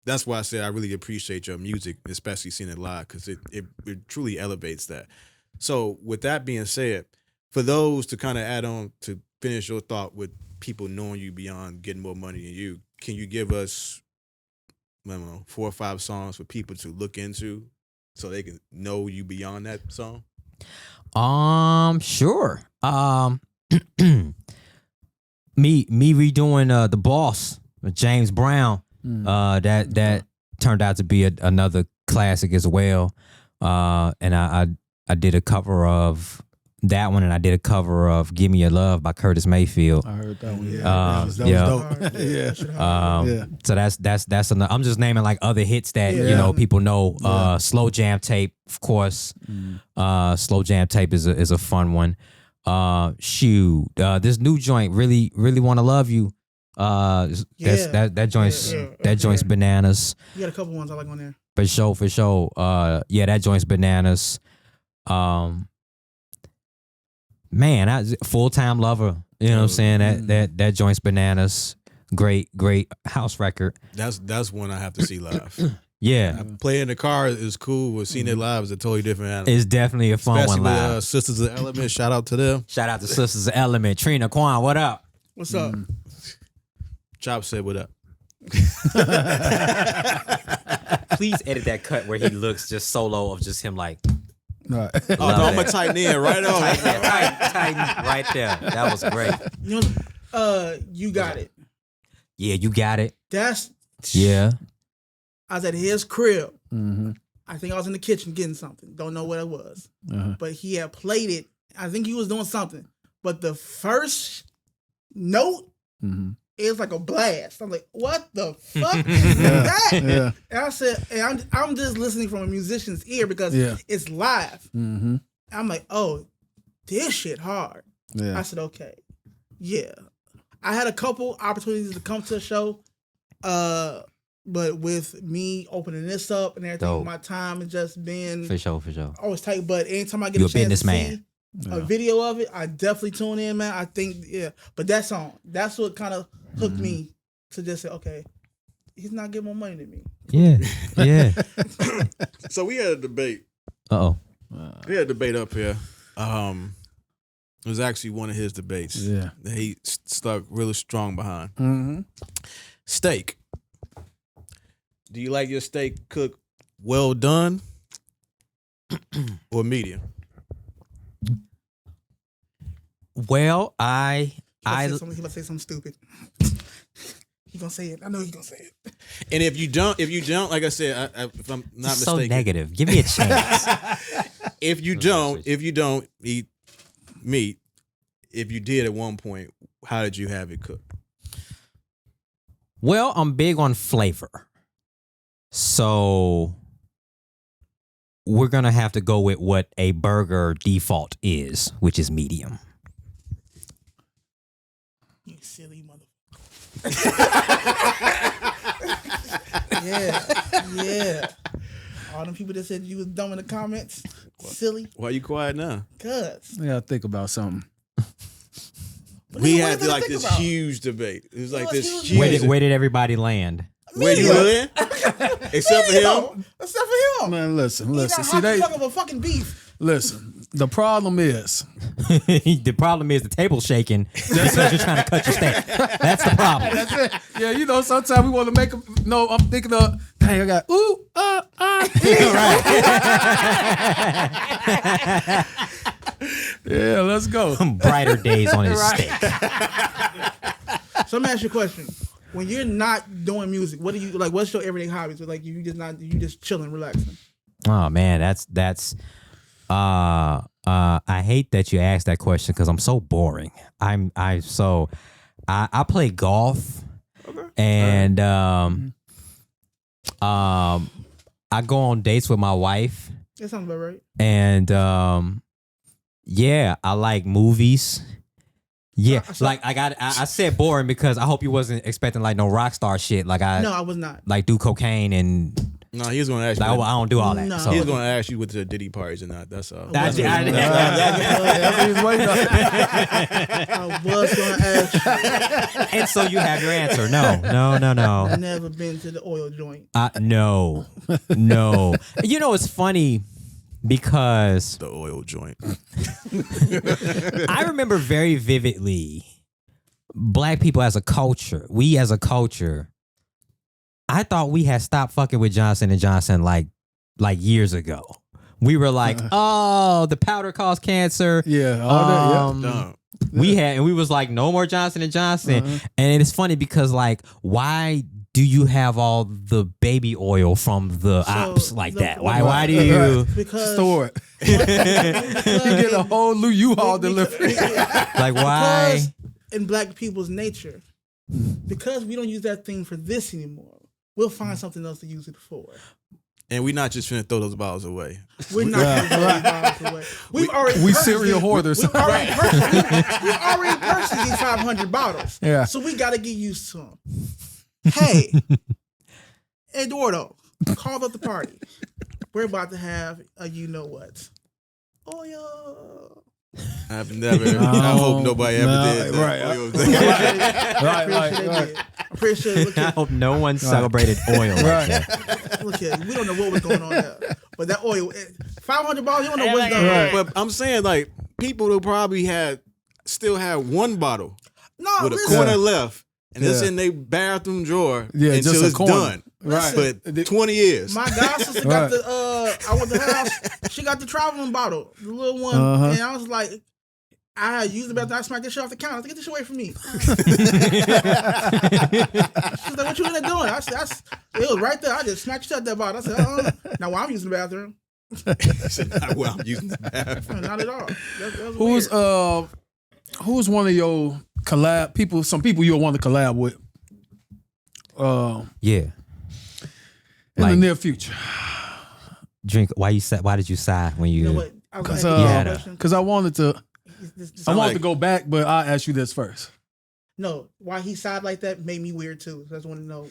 that's why I say I really appreciate your music, especially seeing it live because it truly elevates that. So with that being said, for those to kind of add on to finish your thought with people knowing you beyond getting more money than you, can you give us, I don't know, 4 or 5 songs for people to look into so they can know you beyond that song? Sure. Me redoing The Boss with James Brown. That turned out to be another classic as well. And I did a cover of that one, and I did a cover of "Give Me Your Love" by Curtis Mayfield. I heard that one. Yeah, That was dope. Yeah. So that's another. I'm just naming like other hits that people know. Slow Jam Tape, of course. Slow Jam Tape is a fun one. This new joint, really Want to Love You. That joint's bananas. You got a couple ones I like on there. For sure. That joint's bananas. Man, Full Time Lover. You know what I'm saying? That joint's bananas. Great house record. That's one I have to see live. Yeah. Playing in the car is cool, but seeing it live is a totally different animal. It's definitely a fun Especially one live. with Sisters of Element. Shout out to them. Shout out to Sisters of Element. Trina Kwan, what up? What's up? Chop said what up. Please edit that cut where he looks just solo of just him like. Right. Oh, no, I'm going to tighten in right on. Tighten right there. That was great. You got it. Yeah, you got it. I was at his crib. I think I was in the kitchen getting something. Don't know what it was. But he had played it. I think he was doing something. But the first note is like a blast. I'm like, what the fuck is that? Yeah. And I said, and I'm just listening from a musician's ear because it's live. I'm like, oh, this shit hard. Yeah. I said, okay. Yeah. I had a couple opportunities to come to the show. But with me opening this up and everything, Dope. my time has just been For sure. always tight. But anytime I get You a a chance to businessman. see a video of it, I definitely tune in, man. I think, But that song, that's what kind of hooked me to just say, okay, he's not getting more money than me. Yeah. So we had a debate. Uh-oh. We had a debate up here. It was actually one of his debates. Yeah. That he stuck really strong behind. Steak. Do you like your steak cooked well done or medium? Well, He gonna say something stupid. He gonna say it. I know he's gonna say it. And if you don't, like I said, if I'm not so mistaken, negative. Give me a chance. if you don't eat meat, if you did at one point, how did you have it cooked? Well, I'm big on flavor. So we're going to have to go with what a burger default is, which is medium. You silly motherfucker. Yeah. All them people that said you was dumb in the comments, silly. Why are you quiet now? Cuz. I gotta think about something. We what had did I like think this about? huge debate. It was like was this huge. huge. Where did everybody land? Where you live? Except for him. Except for him. Man, listen. He See, talking about fucking beef. listen. The problem is, The problem is the table shaking because you're trying to cut your steak. That's the problem. that's it. Yeah, sometimes we want to make. I'm thinking of. Dang, I got Yeah, let's go. Brighter days on his steak. So let me ask you a question. when you're not doing music, what do you like? What's your everyday hobbies? Like you just chilling, relaxing. Oh man, that's. I hate that you asked that question because I'm so boring. I play golf, and I go on dates with my wife. That sounds about right. And yeah, I like movies. Yeah, I said boring because I hope you wasn't expecting like no rock star shit. No, I was not. Like do cocaine and. No, he was going to ask you. I don't do all that. No. So. He was going to ask you what the Diddy parties or not. That's all. I was going to ask you. And so you have your answer. No. Never been to the oil joint. No. You know, it's funny because The oil joint. I remember very vividly black people as a culture. We as a culture. I thought we had stopped fucking with Johnson & Johnson like years ago. We were like, oh, the powder caused cancer. Yeah, all that. No. We was like, no more Johnson & Johnson. And it's funny because like, why do you have all the baby oil from the ops like that? Why do you because store it? You get a whole new U-Haul delivery. like why? Because in black people's nature, because we don't use that thing for this anymore. We'll find something else to use it for. And we're not just finna throw those bottles away. We're not going to throw those bottles away. We've already serial hoarders. We've already purchased these 500 bottles. Yeah. So we got to get used to them. Hey, Eduardo, call up the party. We're about to have a you know what. Oh, yeah. I've never. I hope nobody ever did. Right. I'm pretty sure. Look I here, hope no one celebrated oil like that. look here. We don't know what was going on there, but that oil, 500 bottles. You don't know what's going on. But I'm saying like people who probably still had one bottle No, with a listen. corner left, and it's Yeah. in their bathroom drawer Yeah, until just a it's corner. done. Right. But 20 years. My god sister got the. I went to her house. She got the traveling bottle, the little one, and I was like. I had used the bathroom. I smacked this shit off the counter. I said, get this shit away from me. She's like, what you in there doing? I said, it was right there. I just smacked shut that bottle. I said, now while I'm using the bathroom. I said, well, I'm using the bathroom. Not at all. That was weird. Who's one of your collab people? Some people you'll want to collab with. Yeah. In Like- the near future. Drink. Why did you sigh when you? You know what? I was gonna ask you a question. Because I wanted to. This I wanted to go back, but I'll ask you this first. no, why he sighed like that made me weird too. So I just want to know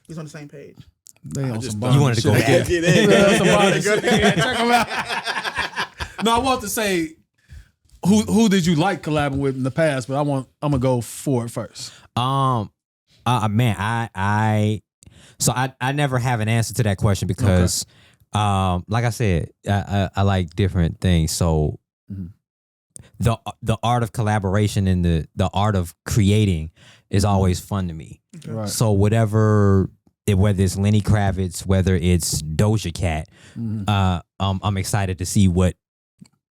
he's on the same page. They on just some thought- You wanted to go shit. back. Get in. Yeah, some body shit. Yeah, check 'em out. No, I want to say who did you like collabing with in the past, but I'm gonna go for it first. Man, I never have an answer to that question because, like I said, I like different things. So the art of collaboration and the art of creating is always fun to me. Right. So whether it's Lenny Kravitz, whether it's Doja Cat, I'm excited to see what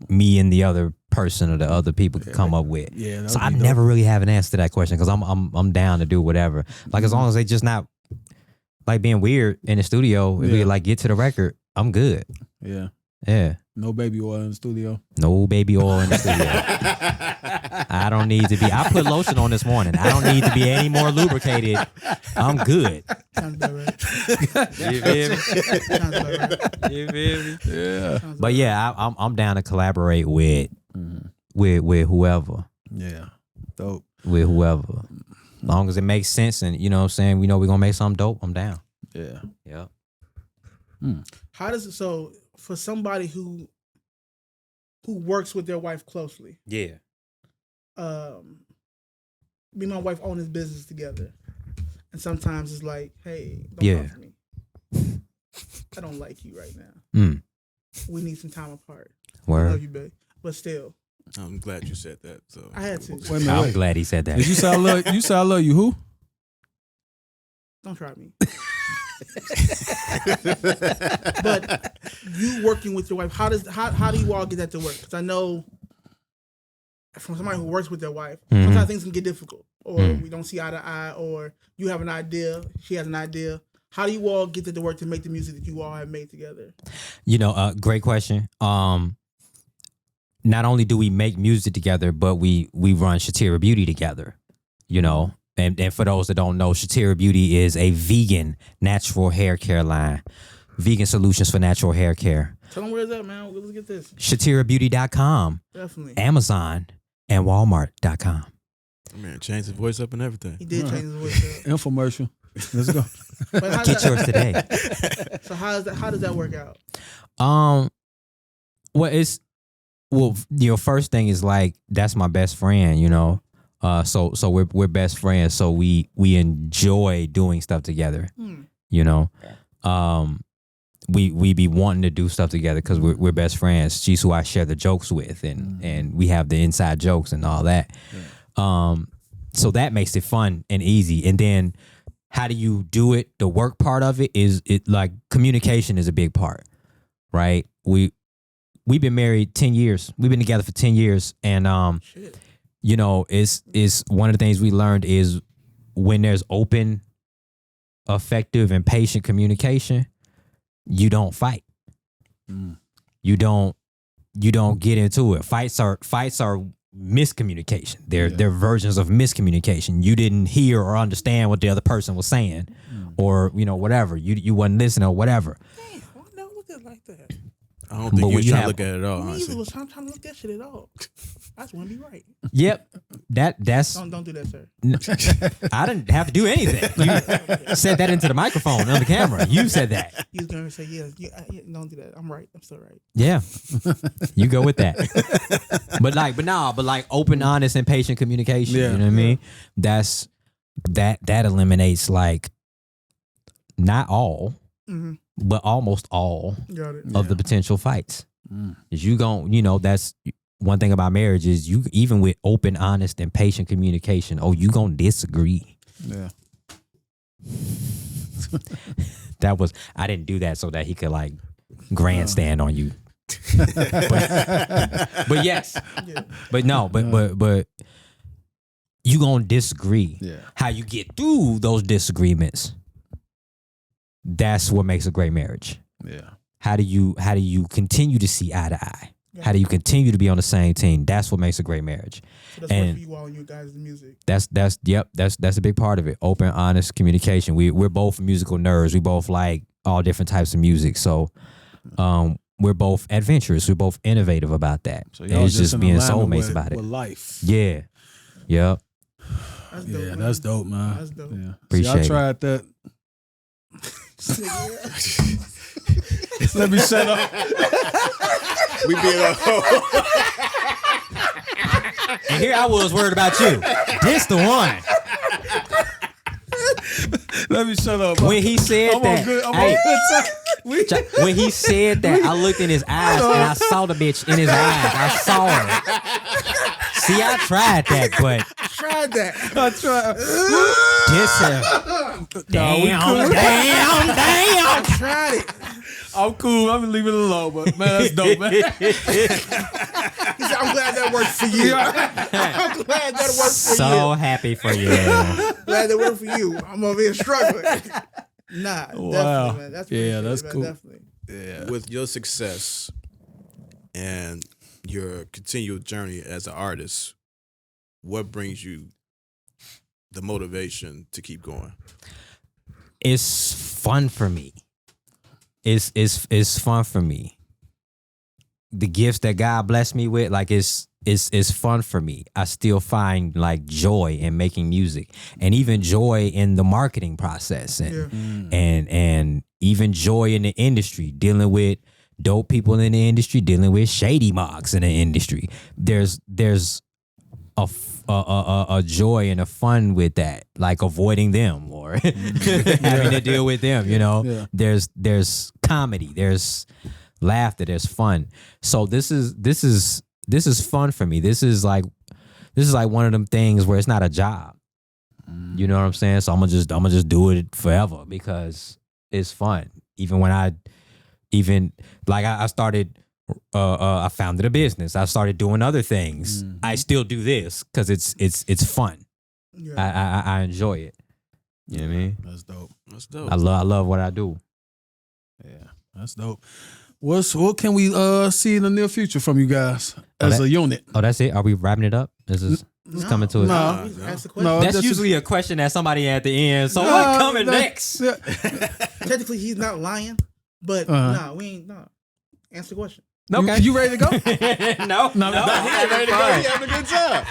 me and the other person or the other people can come up with. Yeah. that So would I be never really have an answer to that question because I'm down to do whatever. Like as long as they just not like being weird in the studio, if we Yeah. like get to the record, I'm good. dope. Yeah. Yeah. No baby oil in the studio. No baby oil in the studio. I don't need to be. I put lotion on this morning. I don't need to be any more lubricated. I'm good. Sounds about right. You feel me? Sounds about right. You feel me? Yeah. Sounds But yeah, I'm down to collaborate with whoever. Yeah. Dope. With whoever. As long as it makes sense and you know what I'm saying, we know we're gonna make something dope, I'm down. Yeah. Yep. How does it so for somebody who works with their wife closely? Yeah. Me and my wife own this business together, and sometimes it's like, hey, don't Yeah. talk to me. I don't like you right now. We need some time apart. I love Word. you, babe, but still, I'm glad you said that. So I had to. Wait a minute. I'm Wait. glad he said that. Did you say I love you? Say I love you? Who? Don't try me. But you working with your wife, how do you all get that to work? Because I know from somebody who works with their wife, sometimes things can get difficult. or we don't see eye to eye, or you have an idea, she has an idea. How do you all get to work to make the music that you all have made together? Great question. Not only do we make music together, but we run Shatira Beauty together. And for those that don't know, Shatira Beauty is a vegan natural hair care line. Vegan solutions for natural hair care. Tell them where it's at, man. Let's get this. ShatiraBeauty.com. Definitely. Amazon and Walmart.com. Man, changed his voice up and everything. He did change his voice up. Infomercial. Let's go. Get yours today. So how does that work out? First thing is like that's my best friend, So we're best friends, so we enjoy doing stuff together. We be wanting to do stuff together because we're best friends. She's who I share the jokes with, and we have the inside jokes and all that. So that makes it fun and easy. And then how do you do it? The work part of it is like communication is a big part, right? We've been married 10 years. We've been together for 10 years, and it's one of the things we learned is when there's open, effective, and patient communication, you don't fight. You don't get into it. Fights are miscommunication. They're versions of miscommunication. You didn't hear or understand what the other person was saying, or whatever. You wasn't listening or whatever. Damn, I never looked at it like that. I don't think you was trying to look at it at all. Me honestly. either was trying to look at that shit at all. I just want to be right. Yep, that's. Don't do that, sir. I didn't have to do anything. You said that into the microphone on the camera. You said that. You was gonna say yeah, don't do that. I'm right. I'm still right. Yeah, you go with that. But like open, honest, and patient communication. Yeah. You know what I mean? That eliminates like not all, but almost all Got it. of the potential fights. Is you gon' that's one thing about marriage is you even with open, honest, and patient communication. Oh, you gonna disagree? Yeah. I didn't do that so that he could like grandstand on you. but yes, but you gonna disagree. Yeah. How you get through those disagreements? That's what makes a great marriage. Yeah. How do you continue to see eye to eye? How do you continue to be on the same team? That's what makes a great marriage. So that's what for you all and you guys' music. That's a big part of it. Open, honest communication. We're both musical nerds. We both like all different types of music. So we're both adventurous. We're both innovative about that. So and it's just in being alignment soulmates about it. with life. Yeah. Yep. That's dope, Yeah, man. that's dope, man. That's dope. Yeah. Appreciate I it. tried that. Let me shut up. We being And here I was worried about you. This the one. Let me shut up. When he said I'm that, on good. I'm hey, on good time. when he said that, I looked in his eyes and I saw the bitch in his eyes. I saw her. See, I tried that, but Tried that. I tried. this damn. I tried it. I'm cool. I'm gonna leave it alone, but man, that's dope, man. He said, I'm glad that worked for you. I'm glad that worked for So you. happy for you. Glad that worked for you. I'm over here struggling. Nah, Wow. definitely, man. That's Yeah, appreciated, that's man. cool. Definitely. Yeah. with your success and your continued journey as an artist, what brings you the motivation to keep going? It's fun for me. It's fun for me. The gifts that God blessed me with, like it's fun for me. I still find like joy in making music, and even joy in the marketing process, and even joy in the industry, dealing with dope people in the industry, dealing with shady marks in the industry. There's a joy and a fun with that, like avoiding them or having to deal with them. Yeah. There's comedy, there's laughter, there's fun. So this is fun for me. This is like one of them things where it's not a job. You know what I'm saying? So I'm gonna just do it forever because it's fun. Even when I started. I founded a business. I started doing other things. I still do this because it's fun. I enjoy it. You know what I mean? That's dope. That's dope. I love what I do. Yeah, that's dope. What can we see in the near future from you guys as a unit? Oh, that's it? Are we wrapping it up? This is coming to it. No. That's usually a question that somebody at the end. So what coming next? Technically, he's not lying, but we ain't. Answer the question. Okay. You ready to go? no. He ready to go. He having a good time.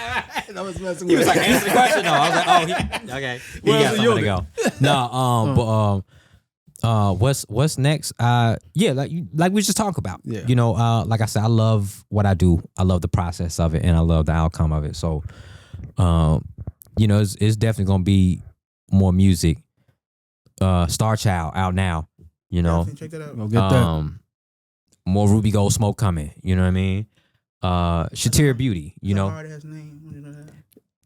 I was messing He with was like, answer the question. No, I was like, okay. He got somewhere to go. No, what's next? Like we just talked about. Yeah. You know, like I said, I love what I do. I love the process of it, and I love the outcome of it. So, you know, it's definitely gonna be more music. Starchild out now. You know, Check that out. Go get that. More Ruby Gold Smoke coming. You know what I mean? Shatir Beauty. You know. Hard ass name. You know that.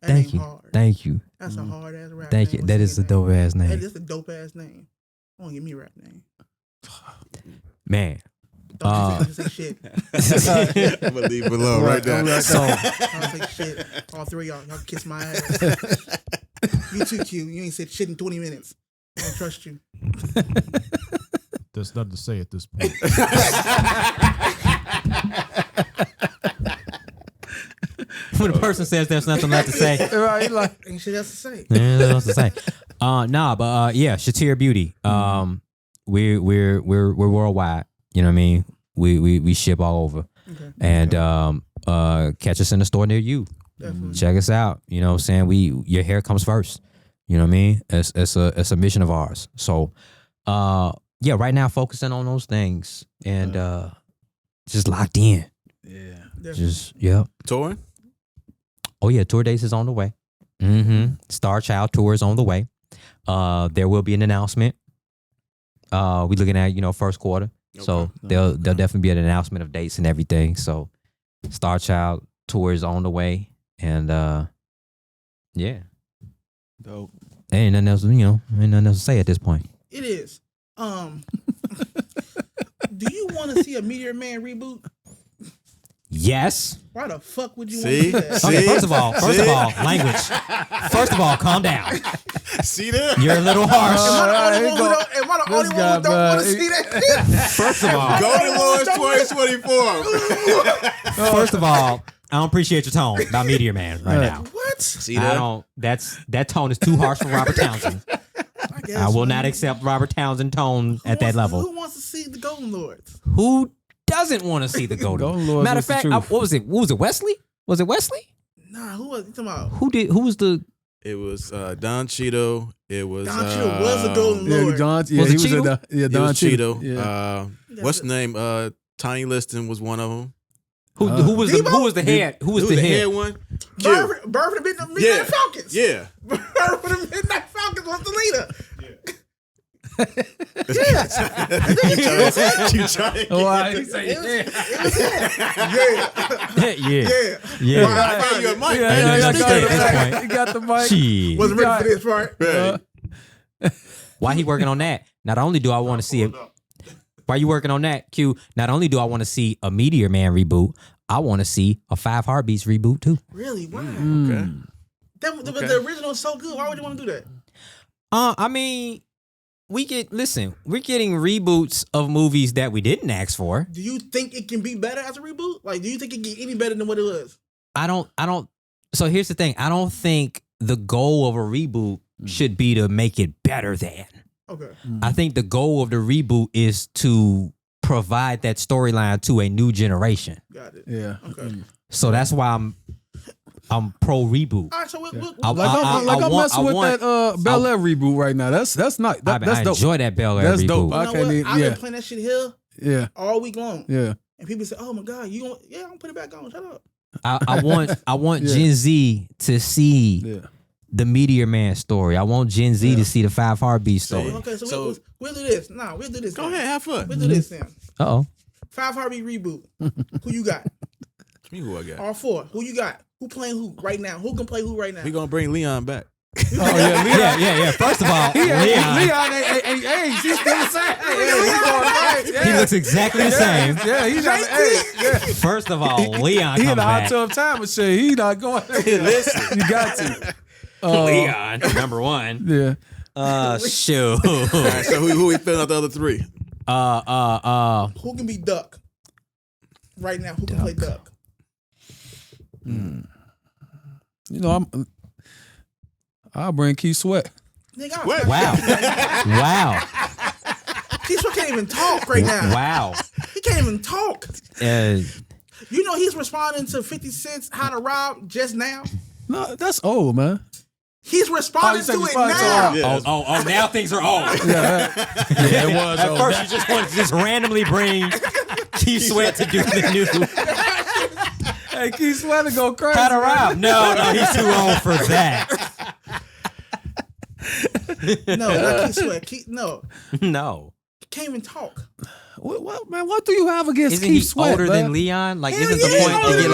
Thank you. Hard. Thank you. That's a hard ass rap. Thank name. you. That is a dope ass name. That is a dope ass name. Don't give me a rap name. Man. Don't say shit. I'm gonna leave it alone right there. So Don't say shit. All three of y'all can kiss my ass. You too cute. You ain't said shit in 20 minutes. I don't trust you. There's nothing to say at this point. when a person says there's nothing left to say, Right, like Ain't shit else to say. there's nothing else to say. Yeah, Shatir Beauty. We're worldwide. You know what I mean? We ship all over. Okay. And catch us in the store near you. Definitely. Check us out. You know what I'm saying? Your hair comes first. You know what I mean? It's a mission of ours. So yeah, right now focusing on those things and just locked in. yeah. Yeah. Touring? Oh yeah, tour dates is on the way. Starchild tour is on the way. There will be an announcement. We're looking at first quarter. So there'll definitely be an announcement of dates and everything. So Starchild tour is on the way, and yeah, Dope. ain't nothing else. Ain't nothing else to say at this point. It is. Do you want to see a Meteor Man reboot? Yes. Why the fuck would you See? want to see that? Okay. First of all, language. First of all, calm down. See that? You're a little harsh. Am I the only one who don't want to see that shit? First of all, Golden Lords 2024. first of all, I don't appreciate your tone about Meteor Man right now. What? See I that? don't. That tone is too harsh for Robert Townsend. I will not accept Robert Townsend tone at that level. Who wants to see the Golden Lords? Who doesn't want to see the Golden? Golden Lords Matter of is the fact, truth. what was it? Was it Wesley? Was it Wesley? Nah, who was you talking about? Who was the? It was Don Cheeto. It was Don Cheadle was a Golden Yeah, Lord. Don, yeah, Was he it was at Cheeto? the, yeah, it Don was Cheeto. Yeah. What's the name? Tiny Liston was one of them. Who was Debo? the head? Who was Who the the head? head one? Burford would have been the Midnight Falcons. Yeah. Burford would have Midnight Falcons was the leader. You trying to Oh, I It was him. yeah. Yeah. I gave you a mic. Yeah, man. yeah, You yeah, speak yeah. it. He got the mic. Shit. Wasn't ready for this part. Right. Why he working on that? Not only do I want to see it. Why you working on that, Q? Not only do I want to see a Meteor Man reboot, I want to see a 5 Heartbeats reboot too. Really? Why? Okay. The original is so good. Why would you want to do that? I mean, we're getting reboots of movies that we didn't ask for. Do you think it can be better as a reboot? Like, do you think it can get any better than what it was? I don't. So here's the thing. I don't think the goal of a reboot should be to make it better than. Okay. I think the goal of the reboot is to provide that storyline to a new generation. Got it. Yeah. Okay. So that's why I'm pro reboot. All right, so we'll I- I'm messing with want- that Bel Air reboot right now. That's not I that's dope. enjoy that Bel Air That's dope. reboot. I you know can't what? even- I've yeah. been playing that shit here Yeah. all week long. Yeah. And people say, "Oh my god, you gonna I'm gonna put it back on. Shut up." I want Yeah. Gen Z to see Yeah. the Meteor Man story. I want Gen Z to see the 5 Heartbeat story. Okay, so, So- we'll do this. Nah, we'll do this. Go then. ahead, have fun. We'll do this then. Uh-oh. 5 Heartbeat reboot. Who you got? Me who I got. All 4. Who you got? Who playing who right now? Who can play who right now? We gonna bring Leon back. Oh yeah, Leon. Yeah. First of all, Leon, Leon ain't he's still the same. he looks exactly the same. Yeah, he's not. Hey, yeah. First of all, Leon He comes in a hot back. tub time machine. He not going. Listen. You got to. Leon, number one. Yeah. Shoot. All right, so who we filling out the other three? Who can be Duck? Right now, who can play Duck? You know, I'll bring Keith Sweat. Nigga, What? Wow. Wow. Keith Sweat can't even talk right now. Wow. He can't even talk. Uh, You know he's responding to 50 Cent's How to Rob just now? No, that's old, man. He's responding said to it responding to now. it. Yeah. oh, now things are old. Yeah, it was At old. first, you just wanted to just randomly bring Keith Sweat to do the new Hey, Keith Sweat to go crazy. How to Rob. No, he's too old for that. No, not Keith Sweat. No, No. he can't even talk. What, man? What do you have against Isn't Keith he Sweat? older man? than Leon? Like, Hell isn't yeah, the point he's to get older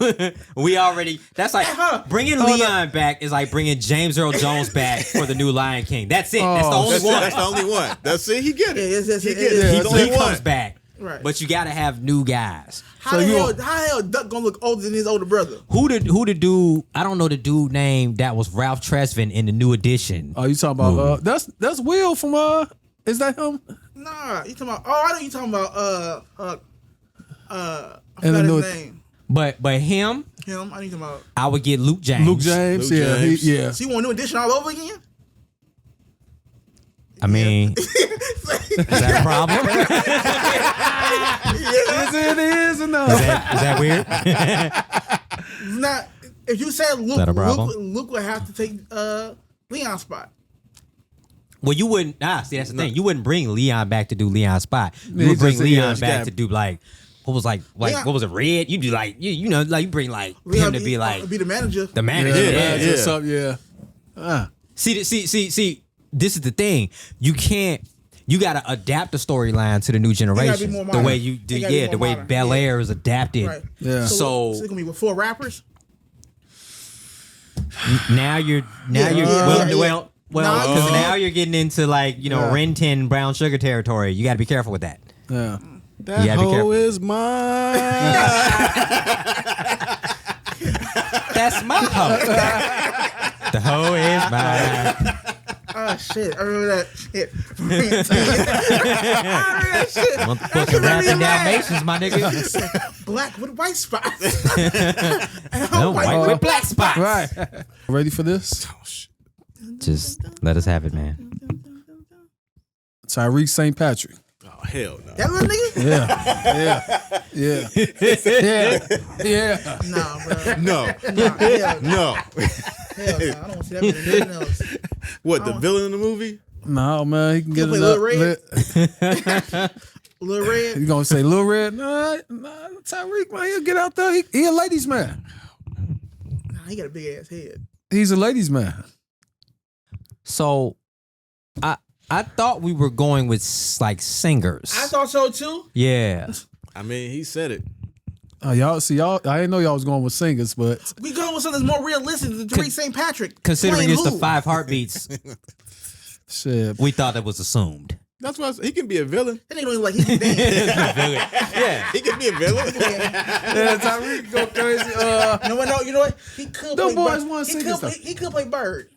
like than new? We already. That's like Huh. bringing Leon back is like bringing James Earl Jones back for the new Lion King. That's it. That's the only That's, one. that's the only one. That's it. He get it. Yeah, it's he it. get it. Yeah, He's the only He comes one. back. Right. But you got to have new guys. How the hell Duck gonna look older than his older brother? Who the dude? I don't know the dude name that was Ralph Tresvant in the New Edition. Oh, you talking about? That's Will from. Is that him? Nah, you talking about? Oh, I know you talking about. I And forgot the his new- name. But him, Him. I need to talking about. I would get Luke James. Luke James. Luke Yeah, James. yeah. So you want New Edition all over again? I mean, is that a problem? Yes, it is or no? Is that weird? It's not. If you said Luke, that a problem? Luke would have to take Leon's spot. Well, you wouldn't. See, that's the thing. You wouldn't bring Leon back to do Leon's spot. You Yeah, would bring just- Leon yeah, back got- to do like what was like Leon- what was it? Red. You do like you know like you bring like Leon him to be like be the manager. the manager. Yeah, Yeah. just up, yeah. See. This is the thing. You can't. You got to adapt the storyline to the new generation. more The modern. way you do. They gotta be Yeah, more the way modern. Bel Yeah. Air is adapted. Right. Yeah. So it's gonna be with 4 rappers. now you're Yeah, well. Nah, Because yeah. now you're getting into like Ren 10 brown sugar territory. You got to be careful with that. Yeah. That You gotta be hoe careful. is mine. That's my hoe. The hoe is mine. Oh shit! I remember that shit. I remember that shit. Motherfucking rapping Dalmatians, my nigga. Black with white spots. No, white with black spots. Right. Ready for this? Just let us have it, man. Tyreek St. Patrick. Oh hell no. That little nigga? Yeah. Nah, bro. No. Hell no. No. Hell no. I don't want to see that man in nothing else. What, the villain in the movie? No, man, he can get play enough. Lil Red? Lil Red? You gonna say Lil Red? Nah, Tyreek, man, he'll get out there. He a ladies man. Nah, he got a big ass head. He's a ladies man. So, I thought we were going with like singers. I thought so too. Yeah. I mean, he said it. Y'all, I didn't know y'all was going with singers, but We going with something that's more realistic than Tariq St. Patrick. Considering Playing it's the who? 5 heartbeats, shit. we thought that was assumed. That's why I said, he can be a villain. That nigga don't even like he can dance. Yeah. He can be a villain. Yeah, Tyreek go crazy. You know what? He could Them play boys Bird. want He singers, could, though. he could play Bird.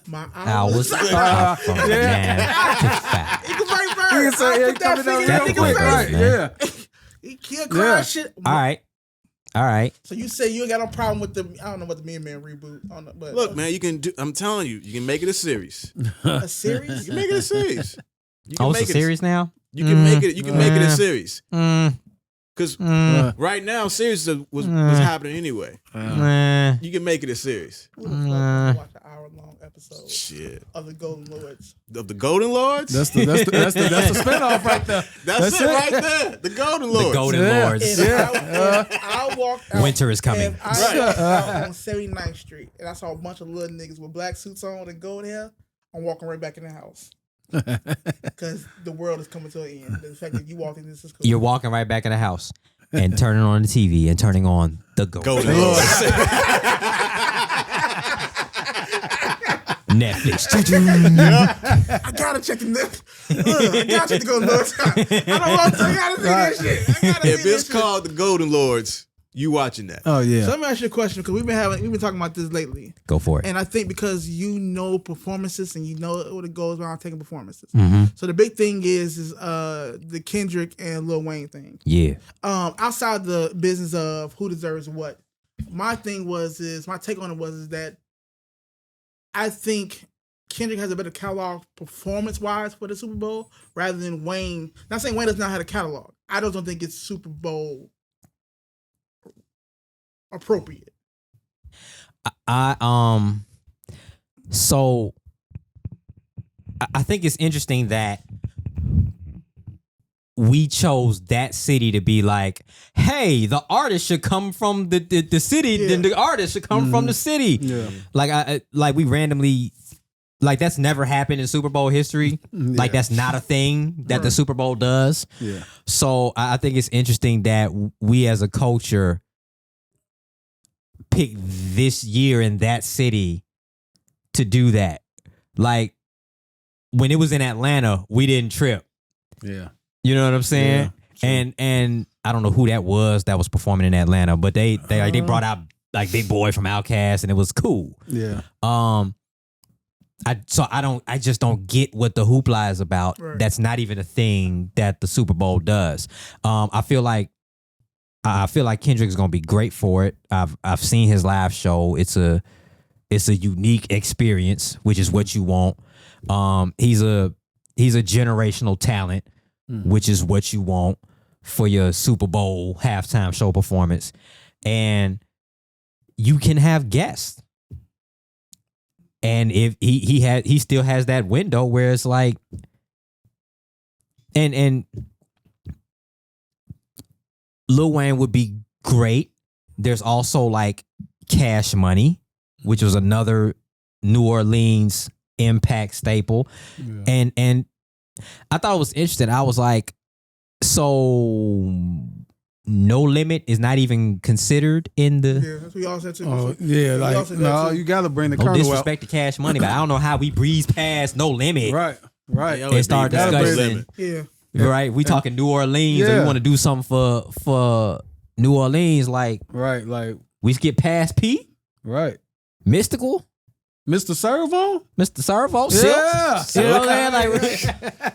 My Hours. hours. Yeah. He could play Bird. He can say, I yeah, put that coming down finger That's in the the real quick, quick, nigga's face. right? man. Yeah. He can't cry Yeah. shit. All right. So you say you ain't got no problem with the? I don't know what the Meteor Man reboot. I don't know, but Look, man, you can do. I'm telling you, you can make it a series. a series. You can make it a series. You can Oh, it's make a it. series now? You can make it. You can make it a series. Because right now, series was happening anyway. You can make it a series. Who the fuck wanna watch an hour-long episode Shit. of the Golden Lords? Of the Golden Lords. That's the spinoff right there. That's it right there. The Golden Lords. The Golden Yeah. Lords. If I walked out, Winter is coming. If I walked out on 79th Street and I saw a bunch of little niggas with black suits on and gold hair, I'm walking right back in the house. Because the world is coming to an end. The fact that you walked in this is cool. You're walking right back in the house and turning on the TV and turning on the Golden Lords. Netflix. I gotta check the I gotta check the Golden Lords. I don't want to. I gotta see that shit. I gotta If see it's that shit. called the Golden Lords, You watching that? Oh yeah. So let me ask you a question because we've been talking about this lately, Go for it. and I think because you know performances and you know what it goes around taking performances. Mm-hmm. So the big thing is the Kendrick and Lil Wayne thing. Yeah. Outside the business of who deserves what, my take on it was that I think Kendrick has a better catalog performance wise for the Super Bowl rather than Wayne. Not saying Wayne does not have a catalog. I just don't think it's Super Bowl appropriate. So I think it's interesting that we chose that city to be like, hey, the artist should come from the city, then the artist should come from the city. Yeah. Like we randomly, like that's never happened in Super Bowl history. Like that's not a thing that the Super Bowl does. Yeah. So I think it's interesting that we as a culture pick this year in that city to do that. Like when it was in Atlanta, we didn't trip. Yeah. You know what I'm saying? Yeah, and I don't know who that was performing in Atlanta, but they brought out like Big Boy from Outkast and it was cool. Yeah. I just don't get what the hoopla is about. Right. That's not even a thing that the Super Bowl does. I feel like Kendrick's gonna be great for it. I've seen his live show. It's a unique experience, which is what you want. He's a generational talent, which is what you want for your Super Bowl halftime show performance. And you can have guests. And if he still has that window where it's like, and Lil Wayne would be great. There's also like Cash Money, which was another New Orleans impact staple. Yeah. And I thought it was interesting. I was like, so No Limit is not even considered in the. Yeah, that's what y'all said too. Oh, yeah, like no, you got to bring the no Colonel disrespect to Cash Money, but I don't know how we breeze past No Limit. Right. And start discussing. Yeah. Right, we talking New Orleans, and we want to do something for New Orleans, like like we skip past P, right? Mystical, Mr. Servo, Silk. You know what I'm saying? Like,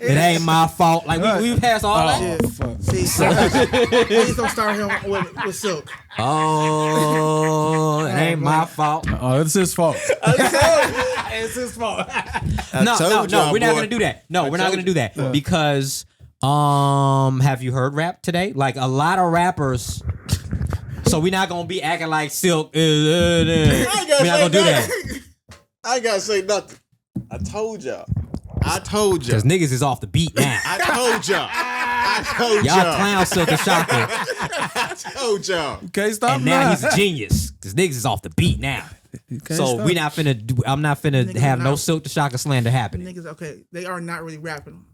it ain't my fault. Like we passed all that. Fuck. See, please don't start him with Silk. Oh, it ain't my fault. Oh, it's his fault. It's his fault. No, we're not gonna do that. No, we're not gonna do that because. Have you heard rap today? Like a lot of rappers. So we're not gonna be acting like Silk. We're not gonna do that. I ain't gotta say nothing. I told y'all. Because niggas is off the beat now. I told y'all. Y'all clown Silk and Shocker. I told y'all. Okay, stop. And now he's a genius. Because niggas is off the beat now. So we not finna do. I'm not finna Niggas have not, no Silk the Shocker slander happening. Niggas, okay, they are not really rapping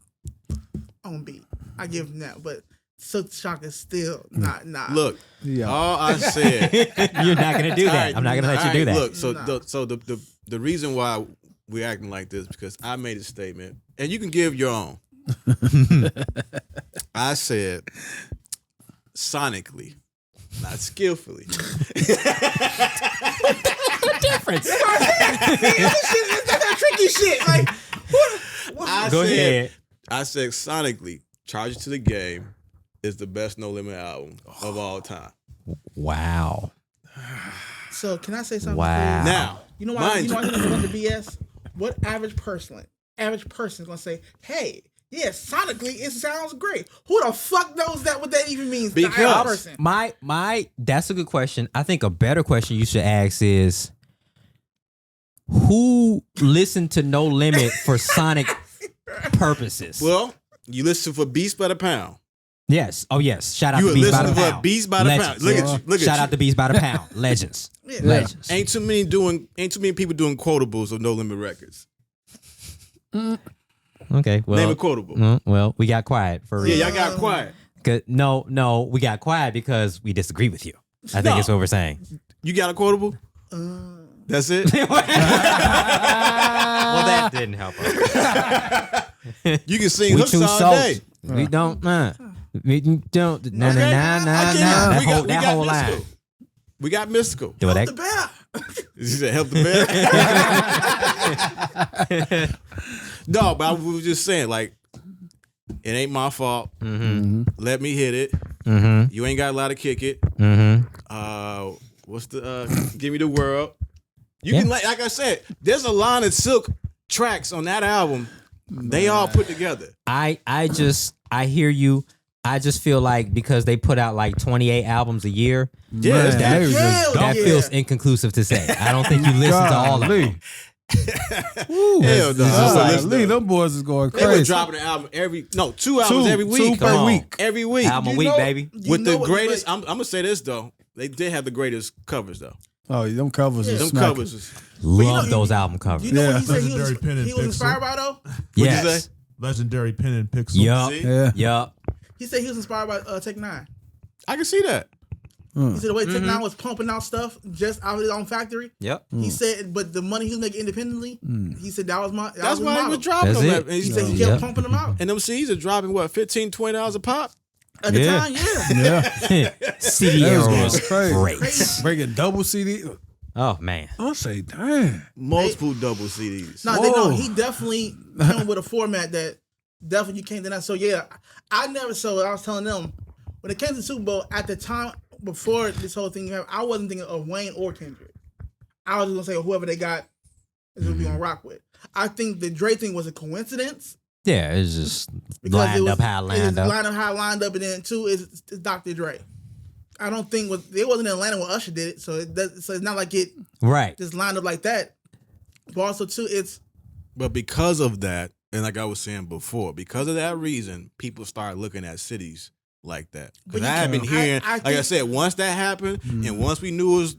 on beat. I give them that, but Silk Shock is still not. Look, all I said. You're not gonna do that. I'm not gonna let you do that. Look, so the reason why we're acting like this because I made a statement, and you can give your own. I said sonically, not skillfully. Difference. That's tricky shit. Like, Go ahead. I said sonically, Charge It to the Game is the best No Limit album of all time. Wow. So can I say something? Wow. Now, you know why? You know why I'm going to BS? What average person is gonna say, "Hey, yeah, sonically it sounds great." Who the fuck knows what that even means? Because that's a good question. I think a better question you should ask is, who listened to No Limit for sonic purposes? Well, you listen for Beats by the Pound. Yes. Oh, yes. Shout out You to Beats by the listen Pound. for Beats by the Pound. Look at you. Look at Shout you. out to Beats by the Pound. Legends. Legends. Ain't too many people doing quotables of No Limit records. Okay. Well, Name a quotable. Well, we got quiet for real. Yeah, y'all got quiet. No, we got quiet because we disagree with you. I think that's what we're saying. You got a quotable? That's it? Well, that didn't help us. You can sing We hooks choose all souls. day. We don't. We don't. Nah. I get it. That whole line. We got Mystical. Do Help that. the bear. She said, help the bear. No, but I was just saying, like, it ain't my fault. Let me hit it. You ain't got a lot to kick it. What's the Give Me the World? You can like I said, there's a line of Silk tracks on that album. They all put together. I hear you. I just feel like because they put out like 28 albums a year, that feels inconclusive to say. I don't think you listen to all of them. Hell no. Lee, them boys is going They were crazy. dropping an album two albums every week. Two per week. Every week. Album week, baby. With the greatest, I'm gonna say this though. They did have the greatest covers though. Oh, them covers is Them smacking. covers is Love those album covers. You know what he said Legendary pen and he was inspired by though? Yes. you say? Legendary pen and pixel. Yup. See? Yeah. Yup. He said he was inspired by Tech Nine. I can see that. He said the way Tech Nine was pumping out stuff just out of his own factory. Yep. He said, but the money he was making independently, he said that was my. That's was why his he was model. dropping That's them. it. And He he said he said, kept pumping them out and them CDs are dropping what, $15, $20 a pop? at the Yeah. time. Yeah, CD That era was going was crazy. great. Breaking double CD. Oh man. I say, damn. Multiple double CDs. no, he definitely came with a format that definitely you can't deny. So yeah, I was telling them when it came to the Super Bowl at the time before this whole thing happened, I wasn't thinking of Wayne or Kendrick. I was just gonna say whoever they got is gonna be on rock with. I think the Dre thing was a coincidence. Yeah, it's just Because lined up how it lined up. Lined up, and then two is Dr. Dre. I don't think it wasn't in Atlanta when Usher did it, so it's not like it Right. just lined up like that. But also too, But because of that, and like I was saying before, because of that reason, people start looking at cities like that. But Because you I have been can't- hearing, I like I think- said, once that happened, and once we knew it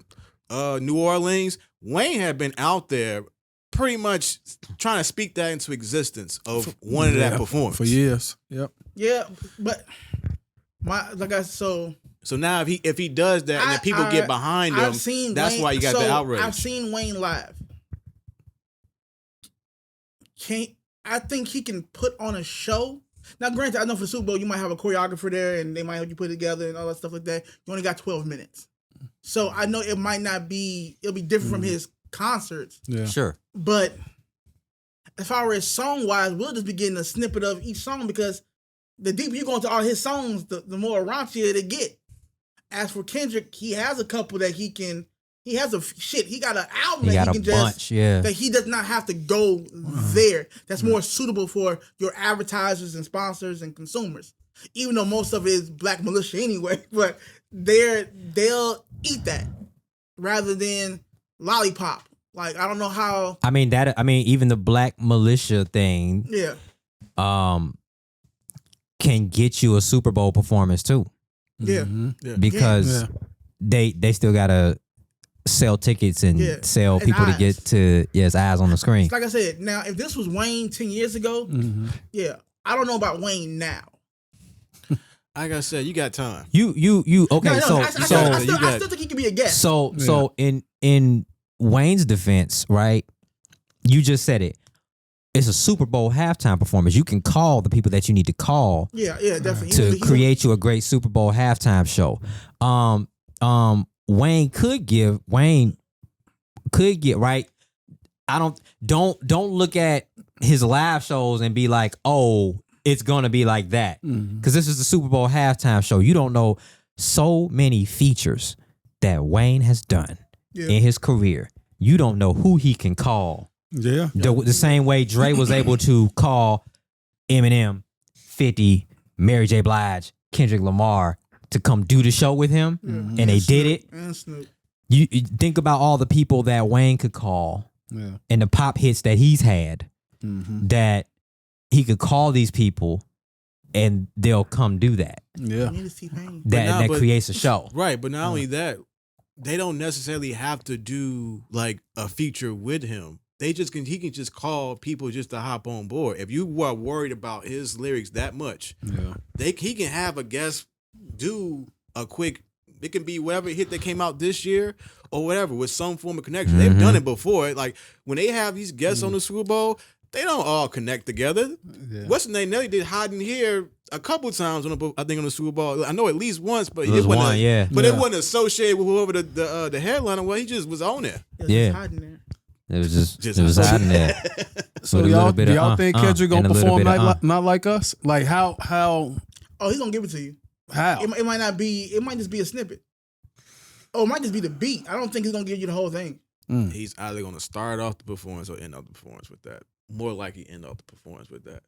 was New Orleans, Wayne had been out there pretty much trying to speak that into existence of wanting that performance. For years. Yep. yeah, but So now if he does that and then people get behind him, that's why you got the outrage. I've seen Wayne live. I think he can put on a show. Now, granted, I know for Super Bowl you might have a choreographer there and they might help you put it together and all that stuff like that. You only got 12 minutes. So I know it might not be, it'll be different from his concerts. Yeah. Sure. But as far as song wise, we'll just be getting a snippet of each song because the deeper you go into all his songs, the more raunchier they get. As for Kendrick, he has a couple that he has he got an album He that got he a can bunch, yeah. that he does not have to go there. That's more suitable for your advertisers and sponsors and consumers. Even though most of it is Black Militia anyway, but they'll eat that rather than Lollipop. Like I don't know how. I mean even the Black Militia thing Yeah. can get you a Super Bowl performance too. Yeah. Because they still gotta sell tickets and sell And people to eyes. get to eyes on the screen. Like I said, now if this was Wayne 10 years ago, I don't know about Wayne now. Like I said, you got time. You okay? I So still think he could be a guest. so in Wayne's defense, right? You just said it. It's a Super Bowl halftime performance. You can call the people that you need to call Yeah, definitely. to create you a great Super Bowl halftime show. Wayne could get right. Don't look at his live shows and be like, oh, it's gonna be like that. Because this is the Super Bowl halftime show. You don't know so many features that Wayne has done in his career. You don't know who he can call. Yeah. The same way Dre was able to call Eminem, 50, Mary J. Blige, Kendrick Lamar to come do the show with him, and they did it. And Snoop. You think about all the people that Wayne could call and the pop hits that he's had, that he could call these people and they'll come do that. Yeah. Need to see Wayne. That creates a show. Right, but not only that, they don't necessarily have to do like a feature with him. He can just call people just to hop on board. If you are worried about his lyrics that much, he can have a guest do a quick. It can be whatever hit that came out this year or whatever with some form of connection. They've done it before. Like when they have these guests on the Super Bowl, they don't all connect together. What's the name? Nelly did Hiding Here a couple times I think on the Super Bowl. I know at least once, but It was wasn't one, yeah. But it wasn't associated with whoever the headliner was. He just was on there. It was Yeah. just hiding there. It was just Just it was hiding. hiding there. So With a y'all, little bit do of, y'all think Kendrick and gonna a little perform bit of, not like us? Like how Oh, he's gonna give it to you. how? It might not be. It might just be a snippet. Oh, it might just be the beat. I don't think he's gonna give you the whole thing. He's either going to start off the performance or end off the performance with that. More likely end off the performance with that.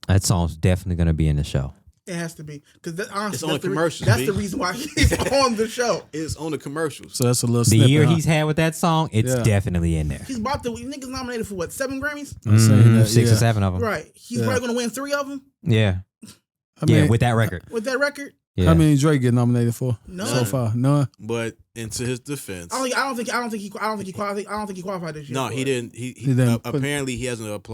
That song's definitely gonna be in the show. It has to be because honestly, It's on that's the commercials, That's B. the reason why he's on the show. It's on the commercials. So that's a little The snippet, year huh? he's had with that song, it's Yeah. definitely in there. He's about to. Niggas nominated for what? 7 Grammys? I'm saying that, 6 or yeah. 7 of them. Right. He's Yeah. probably gonna win 3 of them Yeah, I mean, with that record. with that record. Yeah. how many Drake get nominated for None. so far? None. But into his defense, I don't think he qualified this year. no, for he it. didn't. He didn't put- apparently he hasn't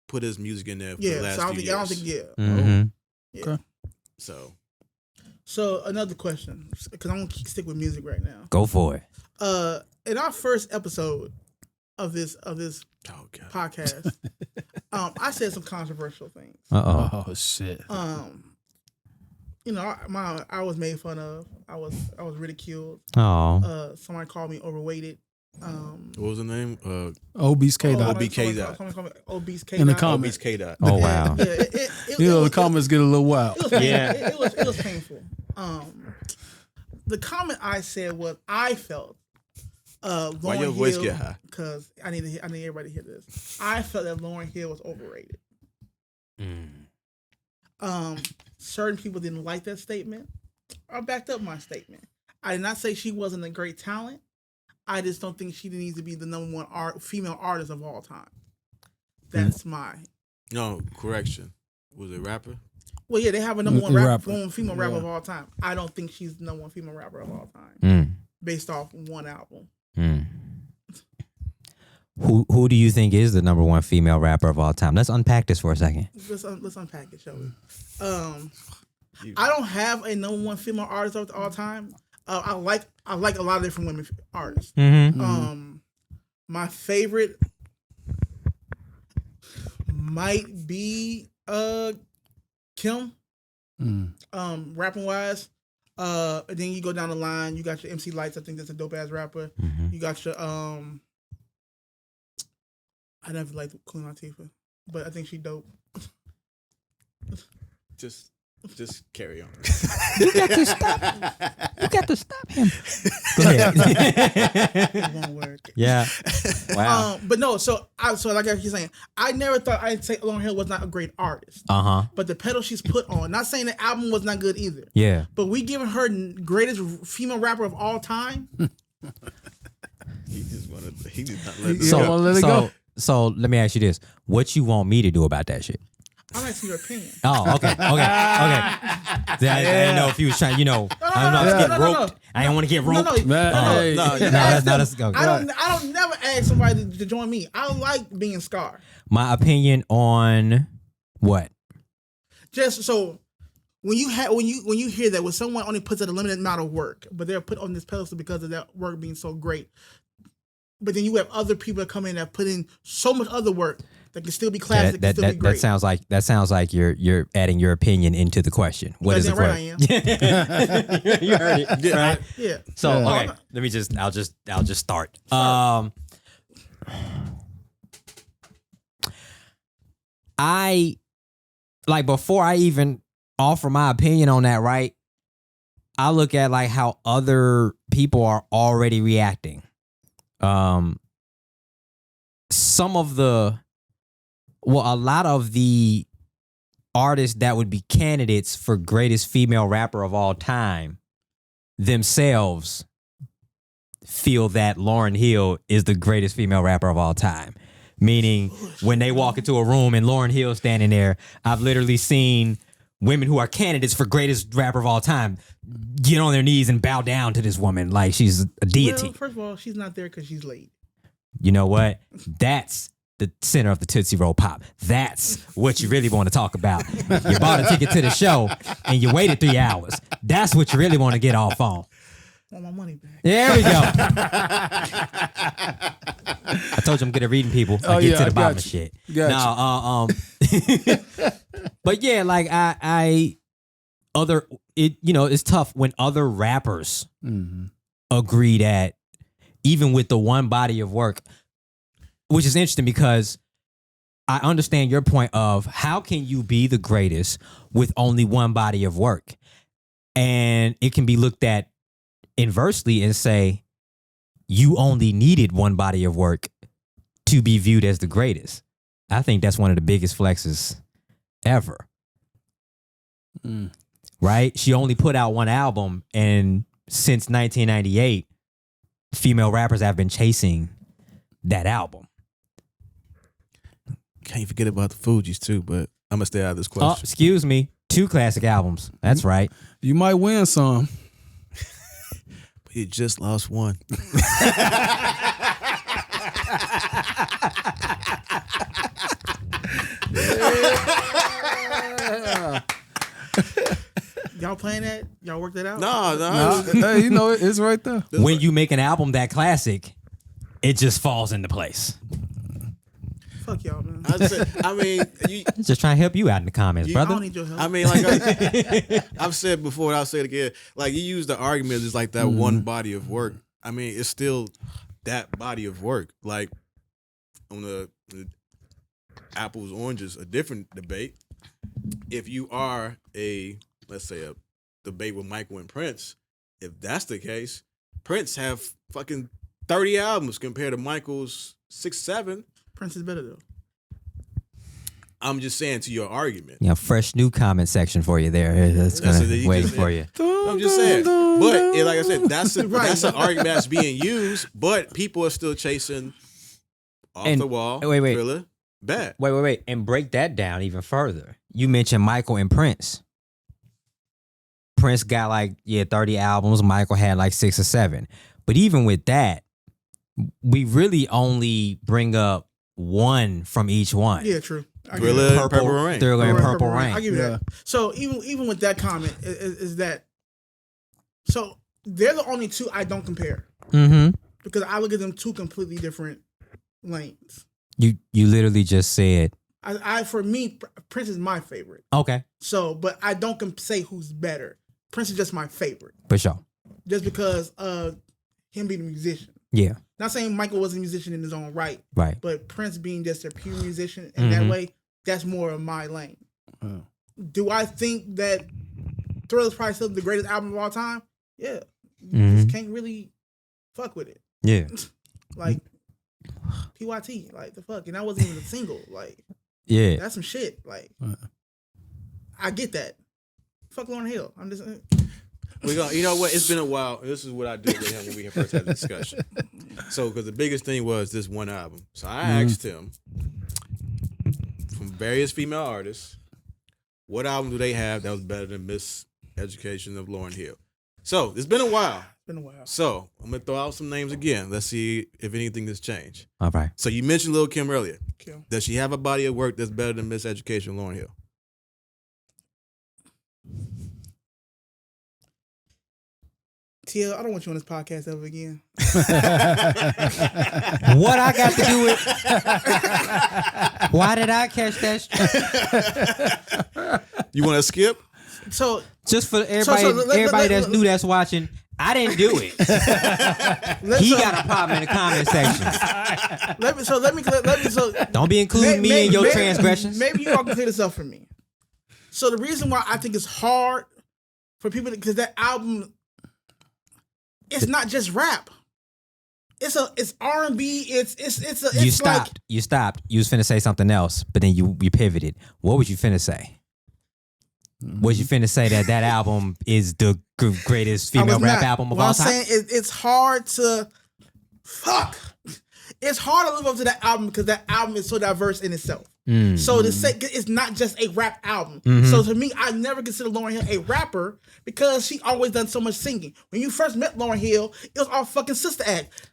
put his music in there for the Yeah, last so I don't few think. I years. don't think. Yeah. Mhm. Okay. So another question, because I'm gonna stick with music right now. Go for it. In our first episode of this Oh God. podcast, I said some controversial things. Uh Oh shit. You know, I was made fun of. I was ridiculed. oh. Oh. Somebody called me overweighted. What was the name? Obese K Dot OBK dot. Someone called me obese K In the dot. comments. K Dot. Oh wow. Yeah, You know the comments get a little wild. It was painful. Yeah. It was painful. The comment I said was I felt Why your voice get high? Because I need everybody to hear this. I felt that Lauryn Hill was overrated. Certain people didn't like that statement. I backed up my statement. I did not say she wasn't a great talent. I just don't think she needs to be the number one female artist of all time. That's my. No, correction. Was it rapper? Well, yeah, they have a number one female rapper Yeah. of all time. I don't think she's the number one female rapper of all time, based off one album. Who do you think is the number one female rapper of all time? Let's unpack this for a second. Let's unpack it, shall we? I don't have a number one female artist of all time. I like a lot of different women artists. My favorite might be Kim. Rapping wise. Then you go down the line. You got your MC Lights. I think that's a dope ass rapper. You got your I never liked Queen Latifah, but I think she dope. Just carry on. You got to stop. You got to stop him. Go ahead. It won't work. Yeah. Wow. But no, so like I keep saying, I never thought I'd say Lauryn Hill was not a great artist. But the pedal she's put on, not saying the album was not good either. Yeah. But we giving her greatest female rapper of all time. He did not let You don't wanna let it go? So let me ask you this: what you want me to do about that shit? I like to see your opinion. Oh, okay. I didn't know if you was trying. I was getting roped. I didn't want to get roped. Let's go. I don't never ask somebody to join me. I like being Scar. My opinion on what? Just so when you hear that when someone only puts in a limited amount of work, but they're put on this pedestal because of that work being so great. But then you have other people that come in that put in so much other work that can still be classic, can still be great. That sounds like you're adding your opinion into the question. What is the question? Right, I am. You heard it, right? Yeah. So okay, I'll just start. I like before I even offer my opinion on that, right? I look at like how other people are already reacting. A lot of the artists that would be candidates for greatest female rapper of all time themselves feel that Lauryn Hill is the greatest female rapper of all time. Meaning when they walk into a room and Lauryn Hill standing there, I've literally seen women who are candidates for greatest rapper of all time get on their knees and bow down to this woman like she's a deity. Well, first of all, she's not there because she's late. You know what? That's the center of the Tootsie Roll Pop. That's what you really want to talk about. You bought a ticket to the show and you waited 3 hours. That's what you really want to get off on. Want my money back. There we go. I told you I'm good at reading people. I get to the bottom of shit. No, but yeah, like it's tough when other rappers agree that even with the one body of work, which is interesting because I understand your point of how can you be the greatest with only one body of work? And it can be looked at inversely and say, you only needed one body of work to be viewed as the greatest. I think that's one of the biggest flexes ever. Right? She only put out one album, and since 1998, female rappers have been chasing that album. Can't forget about the Fugees too, but I'm gonna stay out of this question. Oh, excuse me. 2 classic albums. That's right. You might win some. But you just lost one. Y'all playing that? Y'all work that out? No. Hey, you know it's right there. When you make an album that classic, it just falls into place. Fuck y'all, man. Just trying to help you out in the comments, I brother. don't need your help. I mean, like I've said before, and I'll say it again. Like you use the argument as like that one body of work. I mean, it's still that body of work. Like on the apples oranges, a different debate. If you are let's say a debate with Michael and Prince, if that's the case, Prince have fucking 30 albums compared to Michael's 6, 7. Prince is better though. I'm just saying to your argument. Yeah, fresh new comment section for you there. That's gonna wait for you. I'm just saying. But like I said, that's an argument that's being used, but people are still chasing off the wall. Wait. Thriller, bad. Wait. And break that down even further. You mentioned Michael and Prince. Prince got 30 albums. Michael had 6 or 7. But even with that, we really only bring up one from each one. Yeah, true. Thriller and Purple Rain. Thriller and Purple Rain. I'll give you that. So even with that comment, is that so they're the only 2 I don't compare. Mm-hmm. Because I look at them 2 completely different lanes. You literally just said. For me, Prince is my favorite. Okay. So, but I don't say who's better. Prince is just my favorite. For sure. Just because of him being a musician. Yeah. Not saying Michael wasn't a musician in his own right. Right. But Prince being just a pure musician in that way, that's more of my lane. Oh. Do I think that Thriller's probably still the greatest album of all time? Yeah. You just can't really fuck with it. Yeah. Like PYT, the fuck. And that wasn't even a single. Yeah. That's some shit. I get that. Fuck Lauryn Hill. I'm just You know what? It's been a while. This is what I did with him when we first had the discussion. So, because the biggest thing was this one album. So I asked him from various female artists, what album do they have that was better than Miss Education of Lauryn Hill? So it's been a while. So I'm gonna throw out some names again. Let's see if anything has changed. All right. So you mentioned Lil' Kim earlier. Kim. Does she have a body of work that's better than Miss Education of Lauryn Hill? TL, I don't want you on this podcast ever again. What I got to do with? Why did I catch that? You want to skip? So just for everybody that's new that's watching, I didn't do it. He got a problem in the comment section. Don't be including me in your transgressions. Maybe you all can clear this up for me. So the reason why I think it's hard for people because that album. It's not just rap. It's R&B. You stopped. You stopped. You was finna say something else, but then you pivoted. What was you finna say? Was you finna say that album is the greatest female rap album of all time? I'm saying it's hard to It's hard to live up to that album because that album is so diverse in itself. So to say it's not just a rap album. So to me, I never consider Lauryn Hill a rapper because she always done so much singing. When you first met Lauryn Hill, it was all fucking sister act.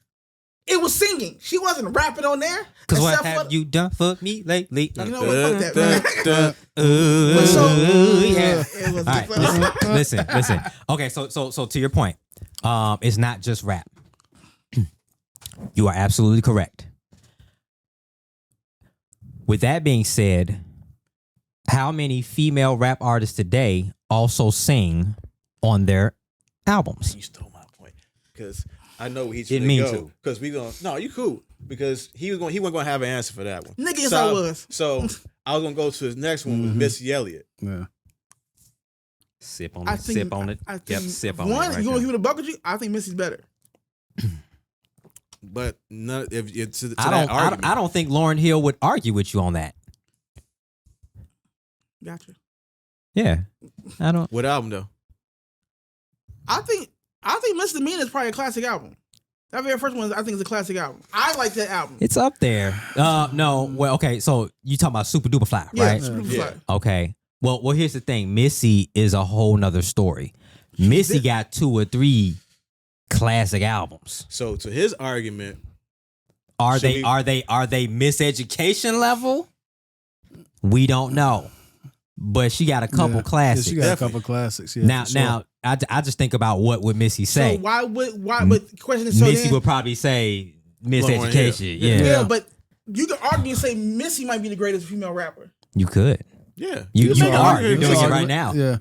It was singing. She wasn't rapping on there. Because what have you done for me lately? You know what? Fuck that, man. Listen. Okay, so to your point, It's not just rap. You are absolutely correct. With that being said, how many female rap artists today also sing on their albums? You stole my point because I know he's Didn't gonna mean go to. because we gonna no, you cool because he wasn't gonna have an answer for that one. Nigga, yes, so, I was. So I was gonna go to his next one with Missy Elliott. Yeah. Sip on it. Sip on it. I think Yep, sip on it. one, Right you there. want to keep it a buck with you? I think Missy's better. But none, if it's to I that don't. argument, I don't think Lauryn Hill would argue with you on that. Gotcha. Yeah, I don't. what album though? I think Misdemeanor is probably a classic album. That very first one, I think, is a classic album. I like that album. It's up there. No. Well, okay. So you talking about Super Duper Fly, Yeah, right? Super Yeah. Fly. Okay. Well, here's the thing. Missy is a whole nother story. Missy got 2 or 3 classic albums. So to his argument, Are Should they we- are they miseducation level? We don't know. But she got a couple Yeah, classics. she got a couple classics. Yeah, now, for sure. I just think about what would Missy say. So why but the question is, so Missy then, would probably say Lauryn miseducation. Hill. Yeah. yeah, but you can argue and say Missy might be the greatest female rapper. You could. yeah, You can make an are. argument. You're doing it Argument. right now. Yeah.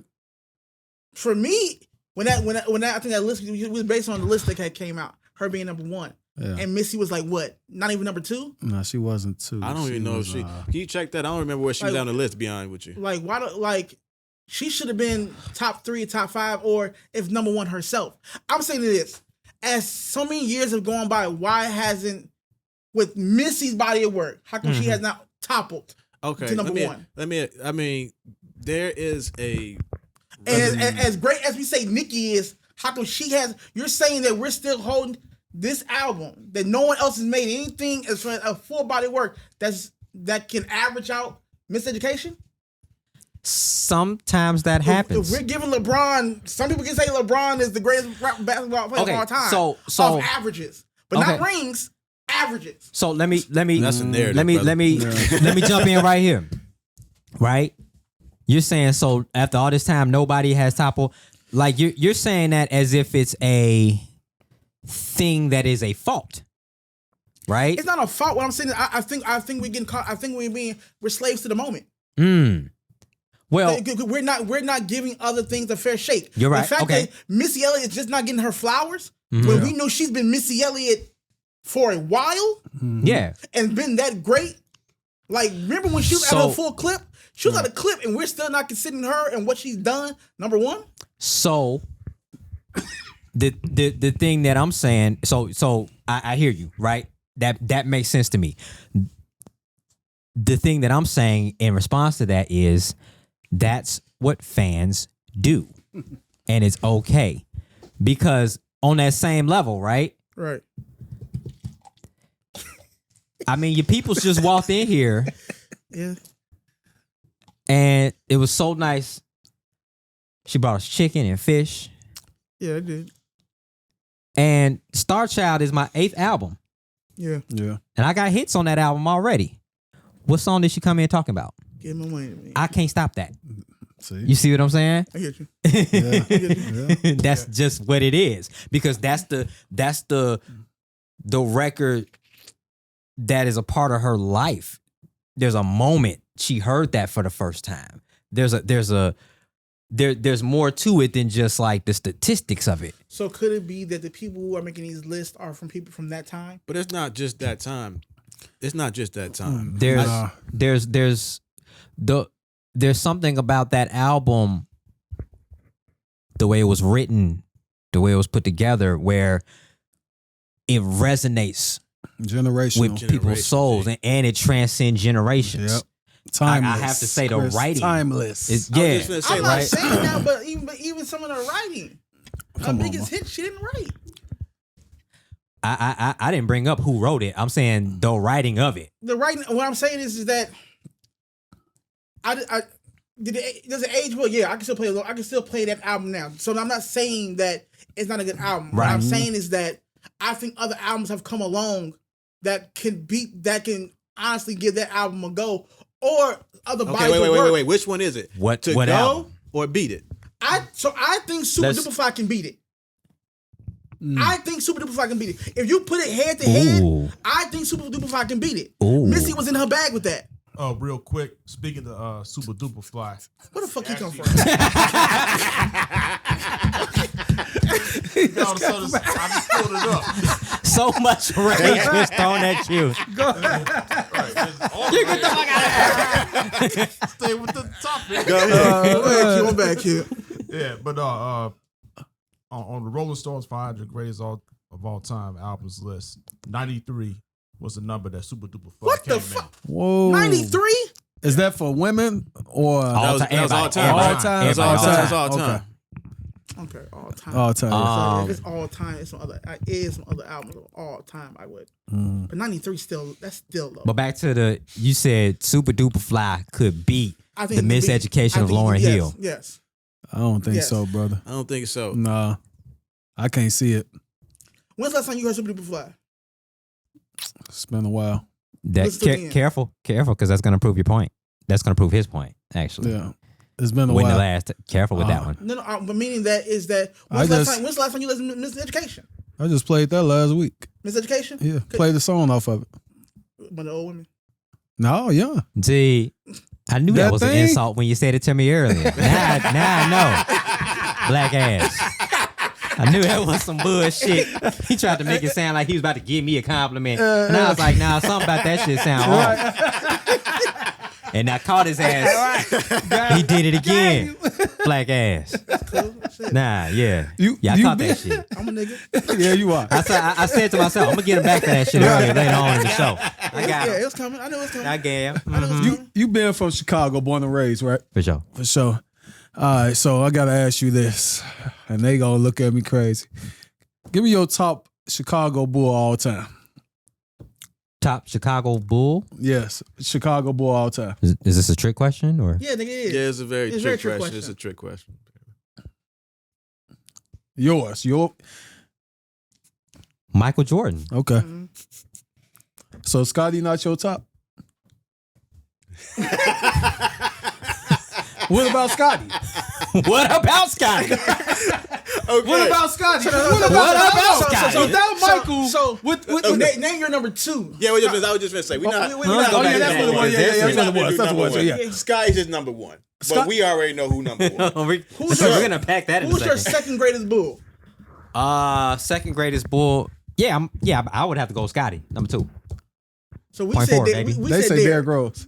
For me, when that I think that list was based on the list that came out, her being number 1. Yeah. And Missy was like what? Not even number 2? No, she wasn't too. I don't even know if was, she. Can you check that? I don't remember where she was Like- on the list. To be honest with you, Like why don't she should have been top 3, top 5, or if number 1 herself. I'm saying this. As so many years have gone by, why hasn't with Missy's body of work, how come she has not toppled okay. to number let me, 1? Let me. I mean, there is a. And as great as we say Nicki is, how come she has? You're saying that we're still holding this album that no one else has made anything as far as a full body of work that can average out Miseducation? Sometimes that happens. If we're giving LeBron, some people can say LeBron is the greatest basketball player Okay, of all time. so- off averages, but not Okay. rings, averages. So let me That's a narrative, let me brother. let me jump in right here. Right? You're saying so after all this time nobody has toppled, like you're saying that as if it's a thing that is a fault. Right? It's not a fault. What I'm saying is, I think we're getting caught. I think we're slaves to the moment. Well, We're not giving other things a fair shake. You're right. The fact Okay. that Missy Elliott is just not getting her flowers when we know she's been Missy Elliott for a while yeah. and been that great. Like, remember when she was at So- her full clip? She was at a clip and we're still not considering her and what she's done, number 1? So the thing that I'm saying, so I hear you, right? That makes sense to me. The thing that I'm saying in response to that is that's what fans do. And it's okay. Because on that same level, right? Right. I mean, your peoples just walked in here Yeah. and it was so nice. She brought us chicken and fish. Yeah, it did. And Starchild is my 8th album. Yeah. Yeah. And I got hits on that album already. What song did she come in talking about? Give my money to me. I can't stop that. See. You see what I'm saying? I get you. Yeah. That's just what it is. Because that's the record that is a part of her life. There's a moment she heard that for the first time. There's more to it than just like the statistics of it. So could it be that the people who are making these lists are from people from that time? But it's not just that time. It's not just that time. There's something about that album, the way it was written, the way it was put together, where it resonates Generational. with people's souls and it transcends generations. Yep. Timeless. I have to say the Chris, writing. Timeless. It's, I yeah, was just gonna say, I'm not right? saying that, but even some of the writing. Her Come on, biggest man. hit, she didn't write. I didn't bring up who wrote it. I'm saying the writing of it. The writing. What I'm saying is that does it age well? Yeah, I can still play that album now. So I'm not saying that it's not a good album. What Right. I'm saying is that I think other albums have come along that can honestly give that album a go, or other bodies Okay, of work. wait. Which one is it? What To what go album? or beat it? I think Super Let's- Duper Fly can beat it. I think Super Duper Fly can beat it. If you put it head to head, Ooh. I think Super Duper Fly can beat it. Ooh. Missy was in her bag with that. Oh, real quick. Speaking of Super Duper Fly, Where the fuck he come from? I just pulled it up. So much rage was thrown at you. You get the fuck out of here. Stay with the topic. Go ahead. Go ahead, Q. I'm back here. Yeah, but on the Rolling Stones 500 greatest of all time albums list, 93 was the number that Super Duper Fly What came the fuck? Whoa. 93? Is that for women or That was all time. all time? That's all time. That's all time. Okay, all time. All time. So if it's all time, it's some other albums of all time. I would, but 93 that's still low. But back to you said Super Duper Fly could beat I the miseducation of Lauryn Hill. Yes. I don't think Yes. so, brother. I don't think so. Nah, I can't see it. When's the last time you heard Super Duper Fly? It's been a while. Listen to the end. Careful, because that's going to prove your point. That's going to prove his point, actually. Yeah, it's been a When the while. last, careful with that one. No, but meaning that is that when's the last time you listened to Miseducation? I just played that last week. Miseducation? Yeah, played the song off of it. One of the old women. No, yeah. See, I knew that That was an thing? insult when you said it to me earlier. Now I know. Black ass. I knew that was some bullshit. He tried to make it sound like he was about to give me a compliment. And I was like, nah, something about that shit sound off. And I caught his ass. He did it again. Black ass. Nah, yeah. I caught that shit. I'm a nigga. Yeah, you are. I said to myself, I'm going to get him back for that shit later on in the show. I got Yeah, him. it was coming. I knew it was coming. I gave him. I knew it was coming. You been from Chicago, born and raised, right? For sure. For sure. All right, so I gotta ask you this, and they gonna look at me crazy. Give me your top Chicago Bull all time. Top Chicago Bull? Yes, Chicago Bull all time. Is this a trick question or? Yeah, nigga, it is. Yeah, it's a very It's trick very trick question. It's question. a trick question. Yours. Michael Jordan. Okay. Mhm. So Scotty not your top? What about Scotty? What about Scotty? What about Scotty? What about Scotty? So without Michael, So, what name your number two. Yeah, I was just gonna say we not. we Oh not- yeah, that's what it was. Yeah, that's what it was. That's what it was. Yeah. Sky's just number one, but Scott- we already know who number one. We're your- gonna pack that in a Who's your second. second greatest bull? Second greatest Bull. Yeah, I would have to go Scotty, number 2. So we Point said forward, that. baby. We They said say Derrick. Derrick Rose.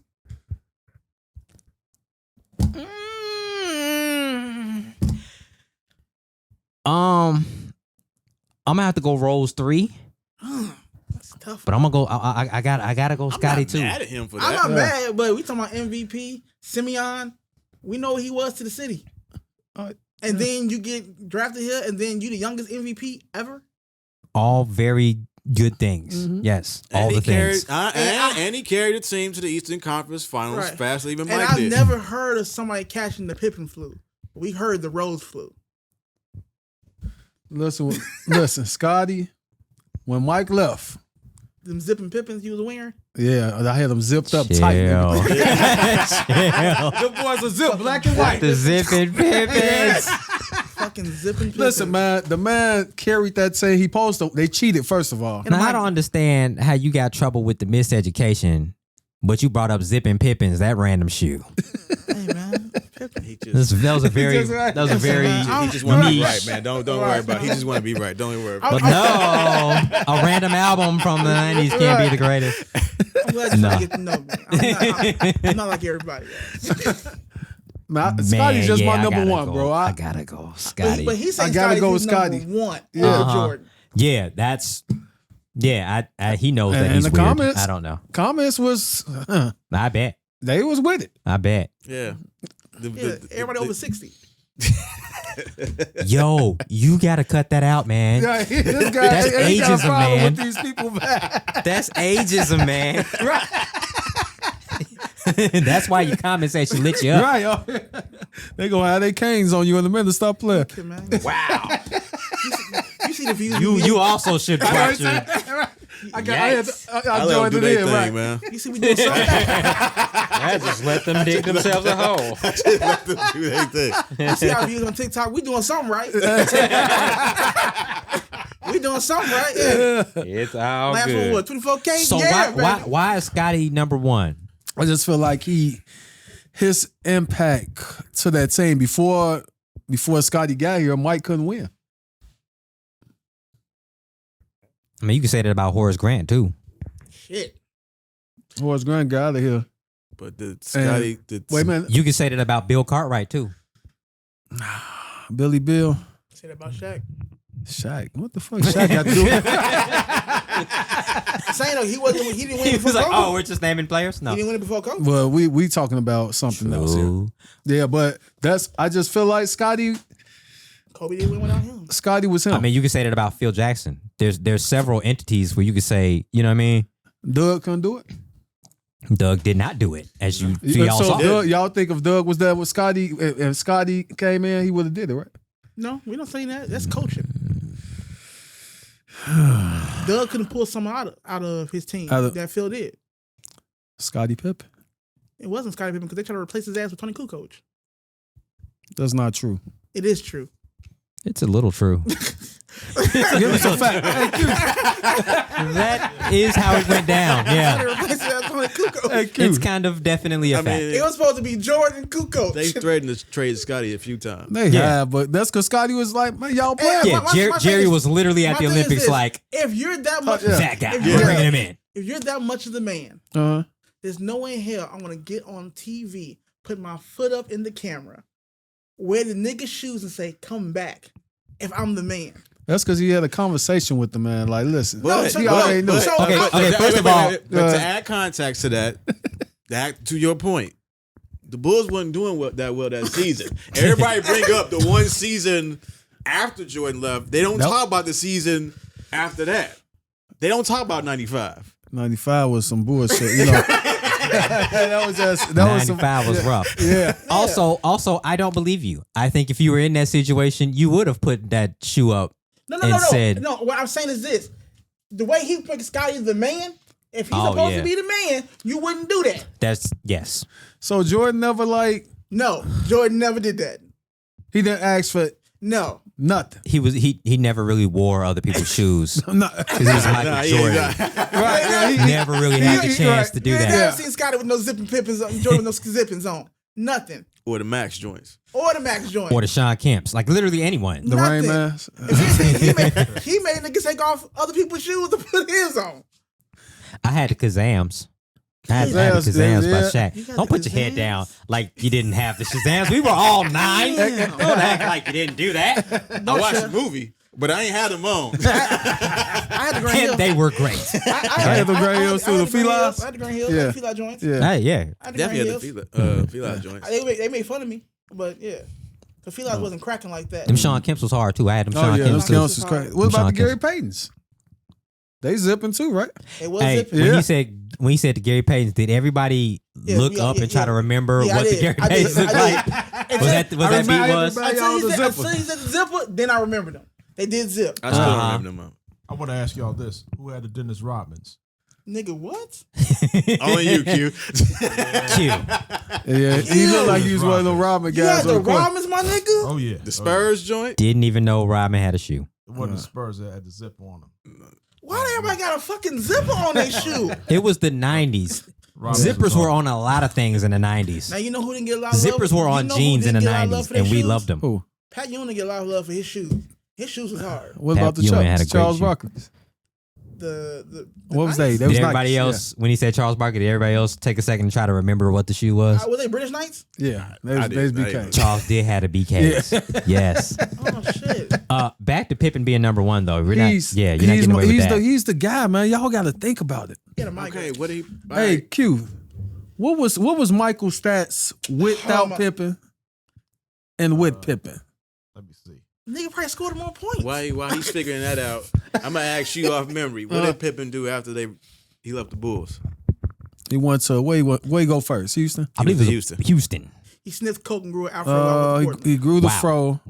I'm gonna have to go Rose 3, That's tough. but I'm gonna go. I gotta go Scotty I'm not too. mad at him for I'm that. not mad, but we talking about MVP, Simeon. We know what he was to the city. And then you get drafted here, and then you the youngest MVP ever. All very good things. Yes, all And the he carried, things. and he carried the team to the Eastern Conference Finals Right. faster than even And Mike I've did. never heard of somebody catching the Pippen flu. We heard the Rose flu. Listen, Scotty. When Mike left, Them zipping Pippins you was wearing. yeah, I had them zipped up Chill. tight. nigga. Chill. Them boys are zipped black and white. The zipping Pippins. Fucking zipping Pippins. Listen, man, the man carried that thing. He posted. They cheated first of all. Now I don't understand how you got trouble with the miseducation, but you brought up zipping Pippins, that random shoe. Hey, man. Pippen. He just, That was a very, Just right. that was a very. he just want to be niche. right, man. Don't worry about it. He just want to be right. Don't worry about But it. no, a random album from the 90s can't be the greatest. I'm glad you No. trying to get to know me. I'm not like everybody else. Man, Scotty's just yeah, my I number gotta one, go. bro. I gotta go, Scotty. But he's saying I gotta Scotty's go his with Scotty. number one Yeah. over Uh-huh. Jordan. Yeah, that's. Yeah, he knows that And he's the weird. comments- I don't know. Comments was I bet. they was with it. I bet. Yeah. Yeah, everybody over 60. Yo, you gotta cut that out, man. Yeah, this guy, That's he got a ageism, problem man. with these people, man. That's ageism, man. That's why your comment section lit you up. Right, yo. They gonna have their canes on you in a minute. Stop playing. Okay, man. Wow. You see the views. You also should watch it. I Yikes. I let joined them do it their in, thing, right? man. You see we doing something. I just let them dig themselves a hole. Let them do their thing. You see our views on TikTok. We doing something right. We doing something right. Yeah. It's all Last good. one, what? 24K. So yeah, why is Scotty number one? I just feel like his impact to that team before Scotty got here, Mike couldn't win. I mean, you can say that about Horace Grant too. Shit. Horace Grant got out of here. But the Scotty, Wait a minute, You can say that about Bill Cartwright too. Billy Bill, Say that about Shaq. Shaq. What the fuck Shaq got to do with it? Saying though, he didn't win He before was like, Kobe. "Oh, we're just naming players." No. He didn't win it before Kobe. Well, we talking about something else here. True. Yeah, but I just feel like Scotty Kobe didn't win without him. was him. I mean, you can say that about Phil Jackson. There's several entities where you could say, you know what I mean? Doug couldn't do it. Doug did not do it, as you y'all So saw. Doug, y'all think if Doug was there with Scotty, if Scotty came in, he would have did it, right? No, we don't say that. That's coaching. Doug couldn't pull someone out of his team that Phil did. Scottie Pippen. It wasn't Scottie Pippen because they tried to replace his ass with Tony Kukoc. That's not true. It is true. It's a little true. Give us a fact. That is how it went down. They Yeah. replaced his ass with Tony Kukoc. Hey, Q. It's kind of definitely a I fact. mean, It was supposed to be Jordan Kukoc. they threatened to trade Scotty a few times. They have, but that's because Scotty was like, man, y'all playing. Yeah, my Jerry thing was literally at my the thing is Olympics this. like, if you're that much, that guy, if you're bringing that- him in. if you're that much of the man, Uh-huh. there's no way in hell I'm gonna get on TV, put my foot up in the camera, wear the nigga shoes, and say, "Come back." If I'm the man, That's because he had a conversation with the man. Like, listen, But, he already knew. so- Okay, okay, first of all, but to add context to that, to your point, the Bulls wasn't doing that well that season. Everybody bring up the one season after Jordan left. They don't talk about the season after that. They don't talk about 95. 95 was some bullshit, you know. that was just that was some, 95 was rough. yeah. Also, I don't believe you. I think if you were in that situation, you would have put that shoe up and said, no. What I'm saying is this: the way he picked Scotty the man. If he's Oh, supposed yeah. to be the man, you wouldn't do that. "That's yes." So Jordan never No, Jordan never did that. he didn't ask for No. nothing. He never really wore other people's shoes No. because he was Michael Jordan. Right. Never really had the chance to do You ain't that. never seen Scotty with no zipping pippins on, Jordan with no zippings on. Nothing. Or the Max joints. Or the Max joint. Or the Sean Kemps, like literally anyone. The Rain Nothing. Man. he made niggas take off other people's shoes to put his on. I had the Kazams. I had the Kazams, Kazams yeah. by Shaq. You got Don't the put your head Kazams? down like you didn't have the Shazams. We were all 9. Don't act like you didn't do that. I watched the movie, but I ain't had them on. I had the Grand Hill. And they were great. I had the Grand Hills too, the felines. I had the Grand Hills. Yeah. I had the feline joints. Yeah. Hey, yeah. I had the Grand Definitely Hills. had the Fila joints. They made fun of me, but yeah. The felines wasn't cracking like that. Them Sean Kemps was hard too. I had them Oh Sean yeah, Kemps those too. counts is crazy. What about Sean the Gary Kemps. Paytons? They zipping too, right? It was Hey, zipping. when he said to Gary Payton, did everybody look up and try to remember Yeah, I what the did. Gary I did. Payton looked I like? did. Was that beat was? Until he said the zipper, then I remembered them. They did zip. I still remember them. I want to ask y'all this: who had the Dennis Rodmans? Nigga, what? Only you, Q. Q. Yeah, he looked like he was one of the Robin You guys. had the on the court. Romans, my nigga? Oh yeah, The Spurs joint. Didn't even know Rodman had a shoe. It wasn't the Spurs that had the zip on them. Why everybody got a fucking zipper on their shoe? It was the 90s. Rodmans Zippers was were on. on a lot of things in the 90s. Now you know who didn't get a lot of love? Zippers were on You know who jeans in the didn't get a lot of love 90s, for their and we shoes? loved them. Who? Pat Ewing didn't get a lot of love for his shoes. His shoes was hard. What Pat about the Ewing had a Chucks? great Charles shoe. Barkley's. The What was they? Knights? They was Did everybody Nikes, else, when he said Charles Barkley, did everybody else take a second to try to remember what the shoe was? Were they British Knights? Yeah, I they was did. BK. Charles did have a BKs. Yes. Oh shit! Back to Pippen being number one though. You're not getting away with he's that. he's the guy, man. Y'all got to think about it. Get a mic. Okay, what he? Hey, Q, what was Michael's stats without my- Pippen and with Pippen? Let me see. Nigga probably scored more points. While he's figuring that out, I'm gonna ask you off memory. What did Pippen do after he left the Bulls? He went to where he go first? Houston. I believe it was Houston. Houston. He sniffed coke and grew an afro. He grew the Wow. fro.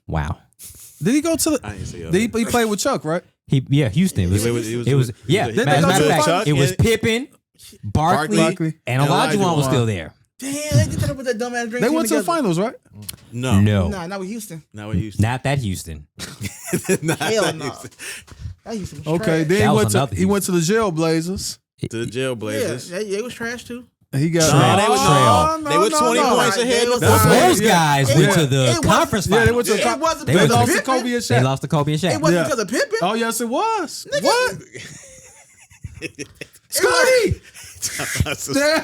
Wow. Did he go to the? I didn't say Did he played with Chuck, right? Houston. It was Didn't yeah. they As a go matter to of the fact, Chuck it was and- Pippen, Barkley, Barkley, and Olajuwon was still there. Damn, they did put that dumbass drink. They went to the finals, right? No. Nah, not with Houston. Not with Houston. Not that Houston. Not Hell that no. Houston. That Houston was Okay, trash. then That was he went to the Jailblazers. To the Jailblazers. Yeah, they was trash too. He got They were 20 points ahead. Those guys went to the conference finals. they went to the It wasn't They They because of lost to Pippen. Kobe and They Shaq. lost to Kobe and Shaq. It wasn't Yeah. because of Pippen. Oh yes, it was. What? It Scotty! wasn't Hey,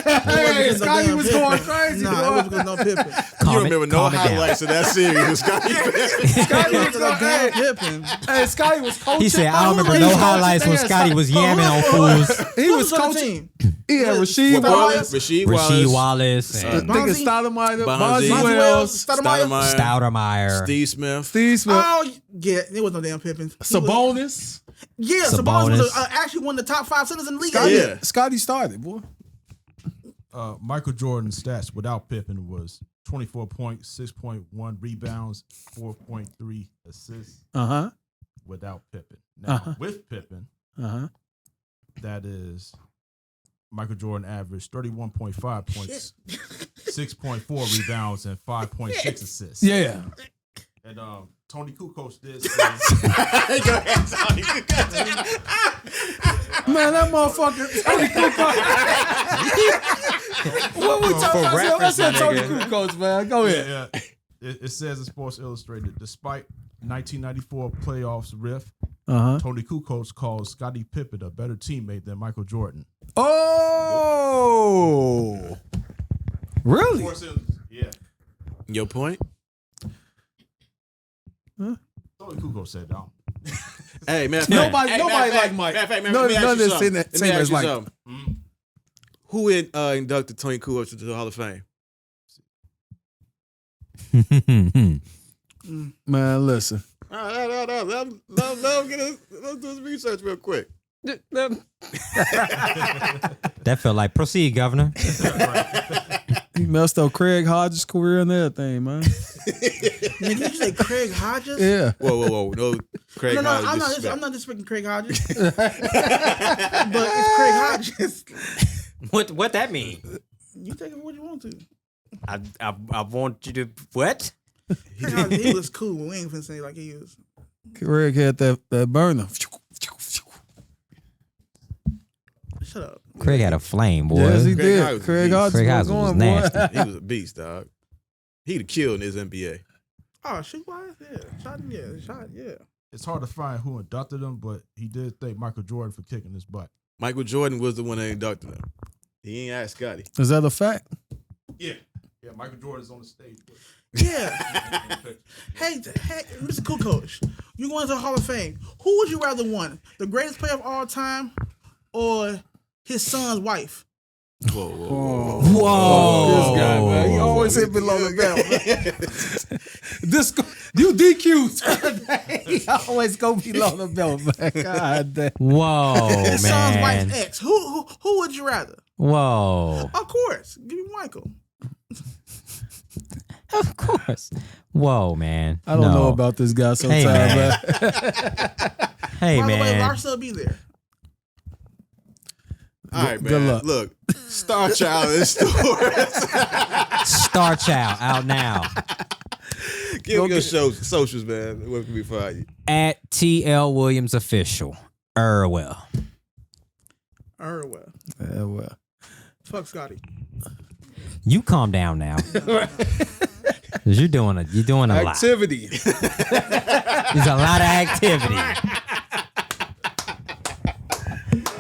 because of Scotty damn was Pippen. going crazy. Nah, it wasn't because of no Pippen. You remember no calm it down. highlights of that series. Scotty. Scotty It was was going because of damn hey, Pippen. hey, Scotty was coaching. He said, I don't remember He no was highlights when coaching. Scotty was yamming on fools. He Who was on the coaching. team? He had Rasheed Wallace. Rasheed Rasheed Wallace. Wallace I and think it's Bonzi? Stoudemire, Bonzi. Bonzi Wells, Stoudemire. Stoudermeyer. Steve Smith. Steve Smith, Oh, yeah, it was no damn Pippen. Sabonis. Yeah, Sabonis was Sabonis. actually one of the top 5 centers in the league. Scotty, Yeah. Scotty started, boy. Michael Jordan's stats without Pippen was 24 points, 6.1 rebounds, 4.3 assists Uh-huh. without Pippen. Now, Uh-huh. with Pippen, Uh-huh. that is Michael Jordan averaged 31.5 points, 6.4 rebounds, and 5.6 assists. Yeah. And Tony Kukoc did say, Man, that motherfucker. Tony Kukoc. What we talking about? Let's say Tony Kukoc, man. Go ahead. yeah, it says in Sports Illustrated, despite 1994 playoffs rift, Uh-huh. Tony Kukoc calls Scottie Pippen a better teammate than Michael Jordan. Oh. Really? Yeah. Your point? Tony Kukoc said that. Hey, man. Nobody like Mike. None of this in that team is like. Who inducted Tony Kukoc to the Hall of Fame? Man, listen. No. Let him let's do his research real quick. That felt like proceed, Governor. He messed up Craig Hodges' career and everything, man. Nigga, you say Craig Hodges? Yeah. Whoa. No, Craig No, Hodges. I'm not disrespecting Craig Hodges. But it's Craig Hodges. What that mean? You take it what you want to. I want you to what? Craig Hodges, he was cool. We ain't finna say like he was. Craig had that burner. Shut up. Craig had a flame, boy. Yes, he Craig did. Hodges Craig was Hodges Craig was Hodges was going, nasty. boy. He was a beast, dog. He'd have killed in his NBA. Oh, shoot wise? Yeah. Shot, yeah. It's hard to find who inducted him, but he did thank Michael Jordan for kicking his butt. Michael Jordan was the one that inducted him. He ain't asked Scotty. Is that a fact? Yeah. Yeah, Michael Jordan's on the stage. Yeah. hey, Mr. Kukoc, you going to the Hall of Fame. Who would you rather want? The greatest player of all time or his son's wife? Whoa. This guy, man. He always hit below the belt. This you DQ'd. He always go below the belt, man. God damn. Whoa, His son's man. wife's ex. Who would you rather? Whoa. Of course. Give me Michael. Of course. Whoa, man. I don't know about this guy sometimes, man. man. Hey, By the way, man. Larsa will be there. All right, man. Good luck. Look, Starchild is stores. Starchild out now. Give me your socials, man. Where can we find you? At TL Williams Official. Well. Well. Yeah, well. Fuck Scotty. You calm down now. 'Cause you're doing a lot. Activity. There's a lot of activity.